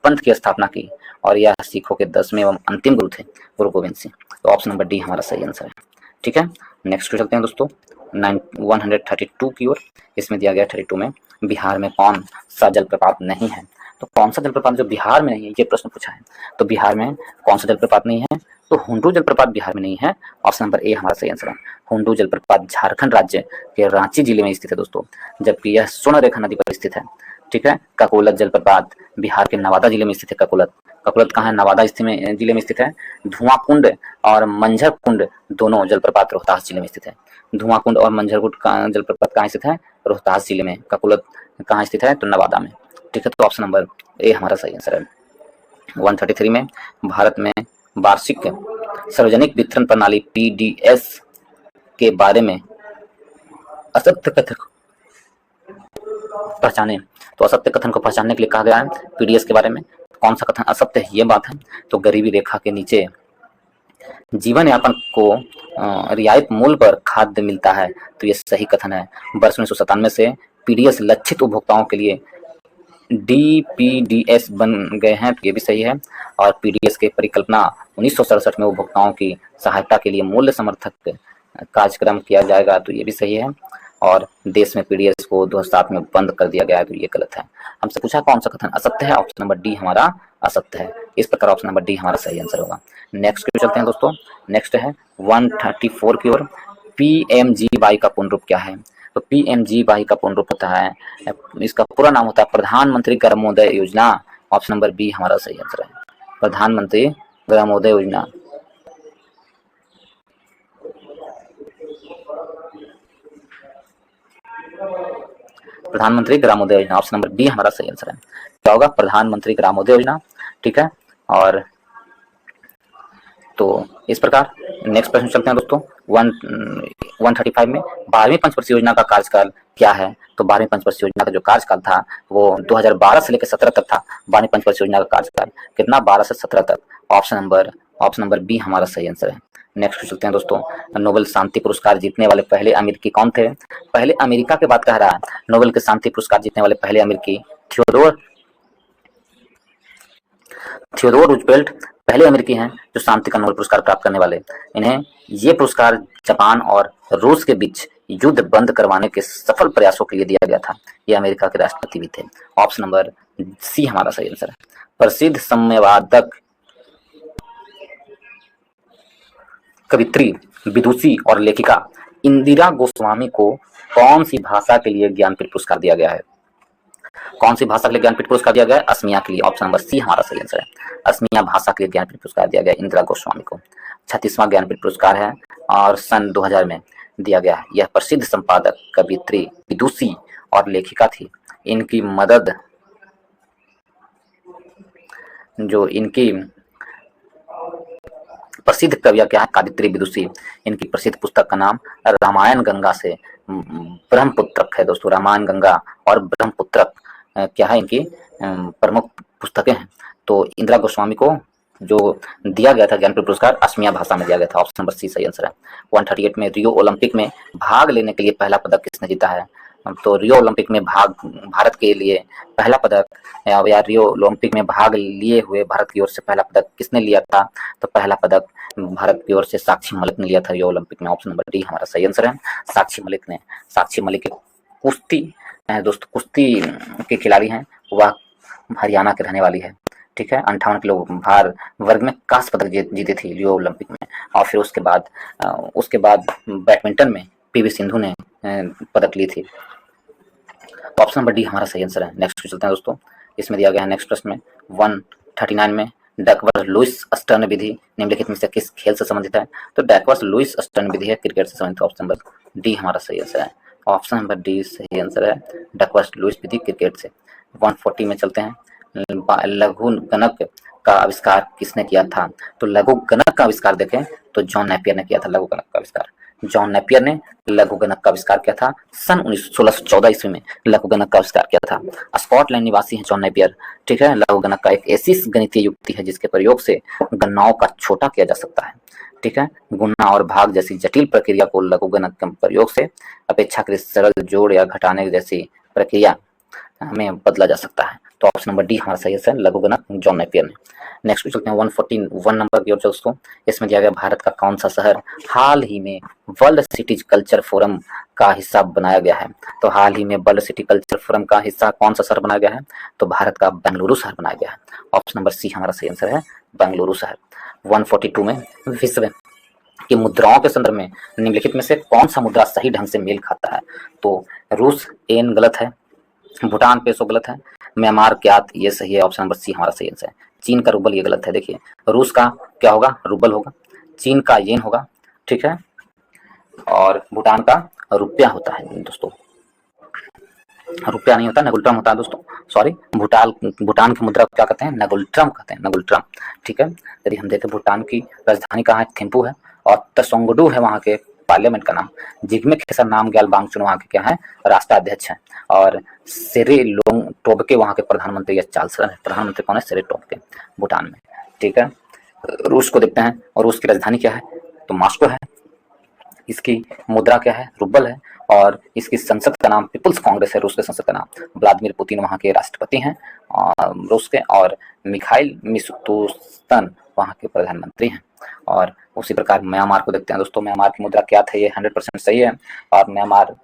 पंथ की स्थापना की और यह सिखों के 10वें एवं अंतिम गुरु थे गुरु गोविंद सिंह। तो ऑप्शन नंबर डी हमारा सही आंसर है। ठीक है। नेक्स्ट चलते हैं दोस्तों 132 की ओर। इसमें दिया गया 32 में बिहार में कौन सा जलप्रपात नहीं है? तो कौन सा जलप्रपात जो बिहार में नहीं है, ये प्रश्न पूछा है। तो बिहार में कौन सा जलप्रपात नहीं है? तो हुंडू जलप्रपात बिहार में नहीं है, ऑप्शन नंबर ए हमारा सही आंसर है। हुंडू जलप्रपात झारखंड राज्य के रांची जिले में स्थित है दोस्तों, जबकि यह स्वर्णरेखा नदी पर स्थित है। ठीक है। ककोलत जलप्रपात बिहार के नवादा जिले में स्थित है। ककोलत कहाँ है? नवादा जिले में स्थित है। धुआं कुंड और मंझर कुंड दोनों जलप्रपात रोहतास जिले में स्थित है। धुआं कुंड और मंझर कुंड का जलप्रपात कहाँ स्थित है? रोहतास जिले में। ककोलत कहाँ स्थित है? तो नवादा में। ठीक है। तो ऑप्शन नंबर ए हमारा सही आंसर है। 133 में भारत में वार्षिक सार्वजनिक वितरण प्रणाली PDS के बारे में असत्य कथन पहचाने। तो असत्य कथन को पहचानने के लिए कहा गया है PDS के बारे में। कौन सा कथन असत्य है? ये बात है। तो गरीबी रेखा के नीचे जीवन यापन को रियायत मूल्य पर खाद्य मिलता है, तो ये सही कथन है। वर्ष 1997 से PDS लक्षित उपभोक्ताओं के लिए DPDS बन गए हैं, तो ये भी सही है। और PDS की परिकल्पना 1967 में उपभोक्ताओं की सहायता के लिए मूल्य समर्थक कार्यक्रम किया जाएगा, तो ये भी सही है। और देश में PDS को 2007 में बंद कर दिया गया है, तो ये गलत है। हमसे पूछा कौन सा कथन असत्य है, ऑप्शन नंबर डी हमारा असत्य है। इस प्रकार ऑप्शन नंबर डी हमारा सही आंसर होगा। नेक्स्ट की ओर चलते हैं दोस्तों। नेक्स्ट है 134 की ओर। PMGY का पूर्ण रूप क्या है? तो PMGY का पूर्ण रूप होता है, इसका पूरा नाम होता है प्रधानमंत्री ग्रामोदय योजना। ऑप्शन नंबर बी हमारा सही आंसर है, प्रधानमंत्री ग्रामोदय योजना। प्रधानमंत्री ग्रामोदय योजना, ऑप्शन नंबर डी हमारा सही आंसर है। क्या होगा? प्रधानमंत्री ग्रामोदय योजना। ठीक है। और तो इस प्रकार नेक्स्ट प्रश्न चलते हैं दोस्तों 135 में 12वीं पंचवर्षीय योजना का कार्यकाल क्या है? तो 12वीं पंचवर्षीय योजना का जो कार्यकाल था वो 2012 से लेकर 17 तक था। 12वीं पंचवर्षीय योजना का कार्यकाल कितना? 12 से 17 तक। ऑप्शन नंबर बी हमारा सही आंसर है। नेक्स्ट चलते हैं दोस्तों। नोबेल शांति पुरस्कार जीतने वाले पहले अमेरिकी कौन थे? पहले अमेरिका की बात कह रहा है। नोबेल के शांति पुरस्कार जीतने वाले पहले अमेरिकी थियोडोर रूजवेल्ट पहले अमेरिकी हैं जो शांति का नोबेल पुरस्कार प्राप्त करने वाले। इन्हें ये पुरस्कार जापान और रूस के बीच युद्ध बंद करवाने के सफल प्रयासों के लिए दिया गया था। ये अमेरिका के राष्ट्रपति भी थे। ऑप्शन नंबर सी हमारा सही आंसर है। प्रसिद्ध साम्यवादक, कवित्री, विदुषी और लेखिका इंदिरा गोस्वामी को कौन सी भाषा के लिए ज्ञानपीठ पुरस्कार दिया गया है? कौन सी भाषा के लिए ज्ञानपीठ पुरस्कार दिया गया है? असमिया के लिए। ऑप्शन नंबर सी हमारा सही आंसर है। असमिया भाषा के लिए ज्ञानपीठ पुरस्कार दिया गया इंदिरा गोस्वामी को। 36वां ज्ञानपीठ पुरस्कार है और सन 2000 में दिया गया है। यह प्रसिद्ध संपादक, कवित्री, विदुषी और लेखिका थी। इनकी मदद जो इनकी प्रसिद्ध कविया क्या है? कादित्री विदुषी। इनकी प्रसिद्ध पुस्तक का नाम रामायण गंगा से ब्रह्मपुत्रक है दोस्तों। रामायण गंगा और ब्रह्मपुत्रक क्या है इनकी प्रमुख पुस्तकें हैं। तो इंदिरा गोस्वामी को जो दिया गया था ज्ञानपीठ पुरस्कार असमिया भाषा में दिया गया था। ऑप्शन नंबर सी सही आंसर है। 138 में रियो ओलंपिक में भाग लेने के लिए पहला पदक किसने जीता है? तो रियो ओलंपिक में भाग भारत के लिए पहला पदक या रियो ओलंपिक में भाग लिए हुए भारत की ओर से पहला पदक किसने लिया था? तो पहला पदक भारत की ओर से साक्षी मलिक ने लिया था रियो ओलंपिक में। ऑप्शन नंबर डी हमारा सही आंसर है। साक्षी मलिक ने। साक्षी मलिक एक कुश्ती दोस्तों कुश्ती के खिलाड़ी हैं। वह हरियाणा के रहने वाली है। ठीक है। 58 किलो भार वर्ग में कांस्य पदक जीती थी रियो ओलंपिक में। और फिर उसके बाद बैडमिंटन में पीवी सिंधु ने पदक ली थी। ऑप्शन नंबर डी हमारा सही आंसर है। नेक्स्ट चलते हैं दोस्तों। इसमें दिया गया है नेक्स्ट प्रश्न में 139 में डकवर्थ लुईस स्टर्न विधि निम्नलिखित में से किस खेल से संबंधित है? तो डकवर्थ लुईस स्टर्न विधि है क्रिकेट से संबंधित। ऑप्शन नंबर डी हमारा सही आंसर है। ऑप्शन नंबर डी सही आंसर है। डकवर्थ लुईस विधि क्रिकेट से। 140 में चलते हैं। लघु गणक का आविष्कार किसने किया था? तो लघु गणक का आविष्कार देखें तो जॉन नेपियर ने किया था। लघु गणक का आविष्कार जॉन नेपियर ने लघु गणक का आविष्कार किया था। सन 1614 ईस्वी में लघु गणक का आविष्कार किया था। स्कॉटलैंड निवासी हैं जॉन नेपियर। ठीक है। लघु गणक का एक ऐसी गणितीय युक्ति है जिसके प्रयोग से गणनाओं का छोटा किया जा सकता है। ठीक है। गुणा और भाग जैसी जटिल प्रक्रिया को लघु गणक के प्रयोग से अपेक्षाकृत सरल जोड़ या घटाने जैसी प्रक्रिया में बदला जा सकता है। तो ऑप्शन नंबर डी हमारा सही है। लघु गणक जॉन नेपियर ने। नेक्स्ट पे चलते हैं 141 नंबर की ओर दोस्तों। इसमें दिया गया भारत का कौन सा शहर हाल ही में वर्ल्ड सिटीज कल्चर फोरम का हिस्सा बनाया गया है? तो हाल ही में वर्ल्ड सिटी कल्चर फोरम का हिस्सा कौन सा शहर बनाया गया है? तो भारत का बेंगलुरु शहर बनाया गया है। ऑप्शन नंबर सी हमारा सही आंसर है। बेंगलुरु शहर। 142 में विश्व की मुद्राओं के संदर्भ में निम्नलिखित में से कौन सा मुद्रा सही ढंग से मेल खाता है? तो रूस एन गलत है। भूटान पेसो गलत है। म्यांमार क्यात ये सही है। ऑप्शन नंबर सी हमारा सही आंसर है। चीन का रूबल ये गलत है। देखिए रूस का क्या होगा? रूबल होगा। चीन का येन होगा। ठीक है। और भूटान का रुपया होता है दोस्तों। रुपया नहीं होता, नगुल्ट्रम होता है दोस्तों। सॉरी, भूटान की मुद्रा क्या कहते हैं? नगुल्ट्रम कहते हैं। नगुल्ट्रम। ठीक है। यदि हम देखें भूटान की राजधानी कहाँ है? थिम्पू है। और तसोंगडू है वहाँ के पार्लियामेंट का नाम। जिग्मे खेसर नामग्याल वांगचुन वहाँ के क्या है? राष्ट्राध्यक्ष हैं। और सेरेलोंग टोब्गे वहाँ के प्रधानमंत्री या चांसलर है। प्रधानमंत्री कौन है? सेरे टोब्गे भूटान में। ठीक है। रूस को देखते हैं और रूस की राजधानी क्या है? तो मॉस्को है। इसकी मुद्रा क्या है? रूबल है। और इसकी संसद का नाम पीपल्स कांग्रेस है। रूस के संसद का नाम। व्लादिमीर पुतिन वहाँ के राष्ट्रपति हैं रूस के। और मिखाइल मिशुतोस्तन वहाँ के प्रधानमंत्री हैं। और उसी प्रकार म्यांमार को देखते हैं दोस्तों। म्यांमार की मुद्रा क्या है? ये 100% सही है। और म्यांमार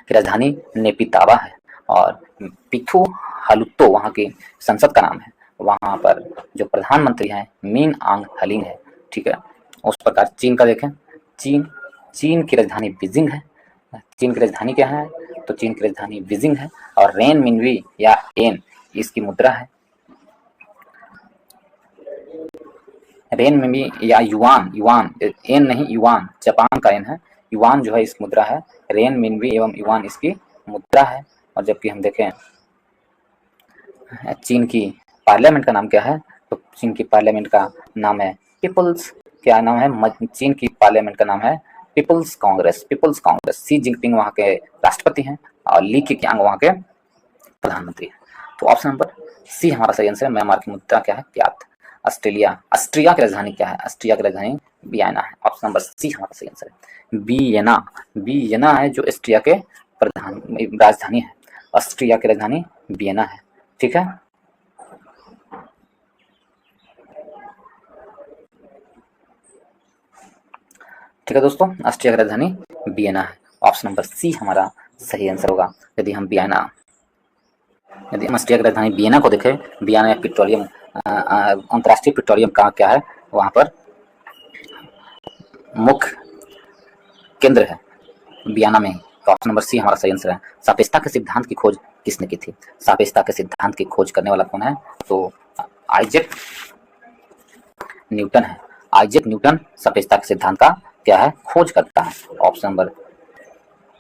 की राजधानी नेपितावा है। और पिथु हालुत्तो वहाँ की संसद का नाम है। वहाँ पर जो प्रधानमंत्री हैं मीन आंग हलिंग है। ठीक है। उस प्रकार चीन का देखें। चीन की राजधानी बीजिंग है। चीन की राजधानी क्या है? तो चीन की राजधानी बीजिंग है। और रेन मिनवी या एन इसकी मुद्रा है। रेन मिनवी या युआन एन नहीं, युआन जापान का एन है। युआन जो है इस मुद्रा है। रेन मिनवी एवं युआन इसकी मुद्रा है। और जबकि हम देखें चीन की पार्लियामेंट का नाम क्या है? तो चीन की पार्लियामेंट का नाम है पीपल्स, क्या नाम है? चीन की पार्लियामेंट का नाम है people's congress. People's congress. Xi Jinping वहाँ के राष्ट्रपति हैं और ली केक्यांग वहाँ के प्रधानमंत्री हैं। तो ऑप्शन नंबर सी हमारा सही आंसर है। म्यांमार की मुद्रा क्या है? क्यात। ऑस्ट्रिया की राजधानी क्या है? ऑस्ट्रिया की राजधानी वियना है। ऑप्शन नंबर सी हमारा सही आंसर है। वियना है जो ऑस्ट्रिया के राजधानी है। ऑस्ट्रिया की राजधानी वियना है। ठीक है। ठीक है दोस्तों, ऑस्ट्रिया की राजधानी वियना है। ऑप्शन नंबर सी हमारा सही आंसर होगा। यदि हम ऑस्ट्रिया की राजधानी वियना को देखें, वियना पेट्रोलियम अंतर्राष्ट्रीय पेट्रोलियम का क्या है? वहाँ पर मुख्य केंद्र है वियना में। तो ऑप्शन नंबर सी हमारा सही आंसर है। सापेक्षता के सिद्धांत की खोज किसने की थी? सापेक्षता के सिद्धांत की खोज करने वाला कौन है? तो आइजैक न्यूटन है। आइजैक न्यूटन सापेक्षता के सिद्धांत का क्या है? खोज करता है। ऑप्शन नंबर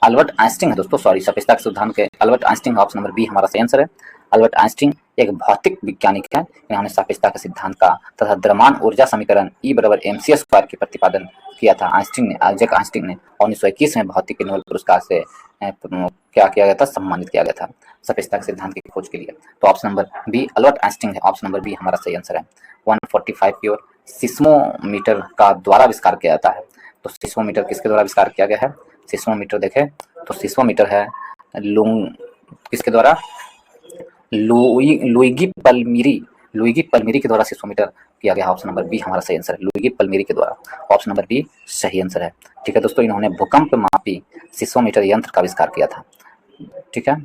अल्बर्ट आइंस्टीन है दोस्तों। सॉरी, सापेक्षता के सिद्धांत के Albert Einstein. Option number B हमारा सही आंसर है। अल्बर्ट आइंस्टीन एक भौतिक वैज्ञानिक है। इन्होंने सापेक्षता के सिद्धांत का तथा द्रव्यमान ऊर्जा समीकरण E बराबर mc स्क्वायर की प्रतिपादन किया था। आइजैक आइंस्टीन ने 1921 में भौतिक के नोबेल पुरस्कार से क्या किया गया था, सम्मानित किया गया था सापेक्षता के सिद्धांत की खोज के लिए। तो option number B Albert Einstein है, ऑप्शन नंबर बी हमारा सही आंसर है। 145 की ओर सिस्मोमीटर का द्वारा आविष्कार किया जाता है। तो सिस्मोमीटर किसके द्वारा आविष्कार किया गया है? सिस्मोमीटर देखें तो सिस्मोमीटर है किसके द्वारा? लुइगी पल्मीरी के द्वारा सिस्मोमीटर किया गया। ऑप्शन नंबर बी हमारा सही आंसर है, लुइगी पल्मीरी के द्वारा। ऑप्शन नंबर बी सही आंसर है। ठीक है दोस्तों, इन्होंने भूकंप मापी सिस्मोमीटर यंत्र का आविष्कार किया था। ठीक है,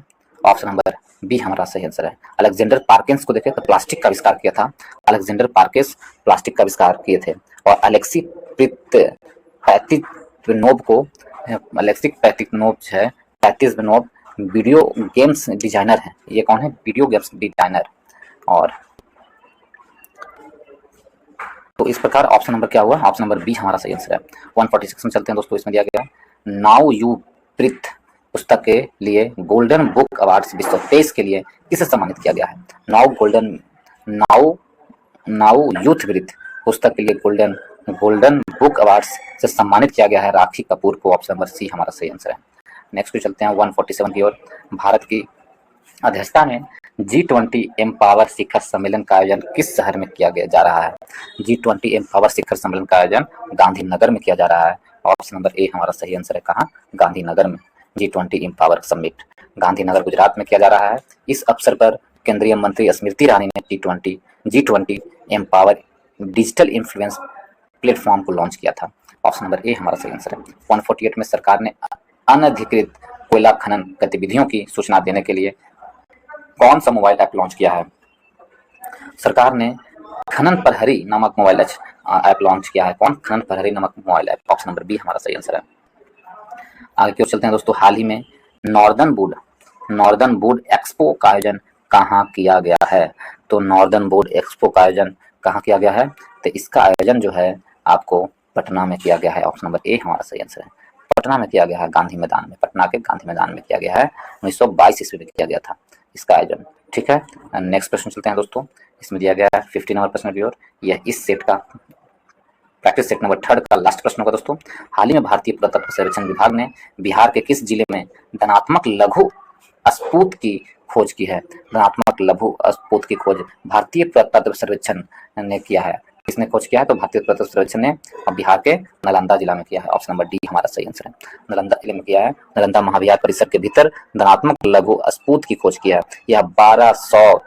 ऑप्शन नंबर बी हमारा सही आंसर है। अलेक्जेंडर पार्किंस को देखें तो प्लास्टिक का आविष्कार किया था। अलेक्जेंडर पार्किंस प्लास्टिक का आविष्कार किए थे। और अलेक्सी पैतिनोव को पैतिनोव वीडियो गेम्स डिजाइनर है। ये कौन है? Video games designer. और तो इस प्रकार ऑप्शन नंबर क्या हुआ? ऑप्शन नंबर बी हमारा सही आंसर है। 146 में चलते हैं दोस्तों, इसमें दिया गया नाउ यू प्रीत पुस्तक के लिए गोल्डन बुक अवार्ड्स 2023 के लिए किसे सम्मानित किया गया है? नाउ यूथ वृत्त पुस्तक के लिए गोल्डन बुक अवार्ड्स से सम्मानित किया गया है राखी कपूर को। ऑप्शन नंबर सी हमारा सही आंसर है। नेक्स्ट चलते हैं 147 की ओर। भारत की अध्यक्षता में G20 एम्पावर शिखर सम्मेलन का आयोजन किस शहर में किया जा रहा है? G20 एम्पावर शिखर सम्मेलन का आयोजन गांधीनगर में किया जा रहा है। ऑप्शन नंबर ए हमारा सही आंसर है। कहाँ? गांधीनगर में। G20 empower summit Gandhinagar Gujarat में किया जा रहा है। इस अवसर पर केंद्रीय मंत्री स्मृति ईरानी ने G20 empower digital influence platform को लॉन्च किया था। ऑप्शन नंबर ए हमारा सही आंसर है। 148 में सरकार ने अनधिकृत कोयला खनन गतिविधियों की सूचना देने के लिए कौन सा मोबाइल ऐप लॉन्च किया है? सरकार ने खनन प्रहरी नामक मोबाइल ऐप लॉन्च किया है। कौन? खनन प्रहरी नामक mobile app. Option number B हमारा सही आंसर है। आगे की ओर चलते हैं दोस्तों। हाल ही में नॉर्दर्न वुड एक्सपो का आयोजन कहाँ किया गया है? तो नॉर्दर्न वुड एक्सपो का आयोजन कहाँ किया गया है? तो इसका आयोजन जो है आपको पटना में किया गया है। ऑप्शन नंबर ए हमारा सही आंसर है। पटना में किया गया है, गांधी मैदान में, पटना के गांधी मैदान में किया गया है। 1922 ईस्वी में किया गया था इसका आयोजन। ठीक है, नेक्स्ट प्रश्न चलते हैं दोस्तों। इसमें दिया गया है 50 नंबर प्रश्न की ओर। यह इस सेट का प्रैक्टिस सेट नंबर 3 का लास्ट प्रश्न होगा दोस्तों। हाल ही में भारतीय पुरातत्व सर्वेक्षण विभाग ने बिहार के किस जिले में धनात्मक लघु स्फूत की खोज की है? धनात्मक लघु स्फूत की खोज भारतीय पुरातत्व सर्वेक्षण ने किया है। किसने खोज किया है? तो भारतीय पुरातत्व सर्वेक्षण ने बिहार के नालंदा जिला में किया है। ऑप्शन नंबर डी हमारा सही आंसर है। नालंदा जिले में किया है। नालंदा महाविहार परिसर के भीतर धनात्मक लघु स्फूत की खोज किया है। यह 1200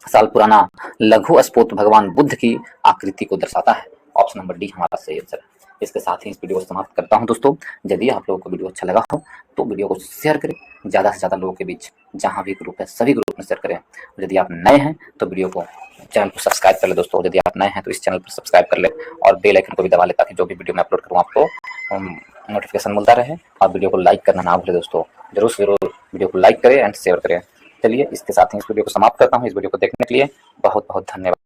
साल पुराना लघु स्फूत भगवान बुद्ध की आकृति को दर्शाता है। ऑप्शन नंबर डी हमारा सही आंसर है। इसके साथ ही इस वीडियो को समाप्त करता हूं दोस्तों। यदि आप लोगों को वीडियो अच्छा लगा हो तो वीडियो को शेयर करें ज़्यादा से ज़्यादा लोगों के बीच, जहां भी ग्रुप है सभी ग्रुप में शेयर करें। यदि आप नए हैं तो वीडियो को चैनल को सब्सक्राइब कर ले दोस्तों। यदि आप नए हैं तो इस चैनल पर सब्सक्राइब कर ले और बेल आइकन को भी दबा ले, ताकि जो भी वीडियो मैं अपलोड करूँ आपको नोटिफिकेशन मिलता रहे। और वीडियो को लाइक करना ना भूलें दोस्तों। जरूर से जरूर वीडियो को लाइक करें एंड शेयर करें। चलिए इसके साथ ही इस वीडियो को समाप्त करता हूँ। इस वीडियो को देखने के लिए बहुत बहुत धन्यवाद।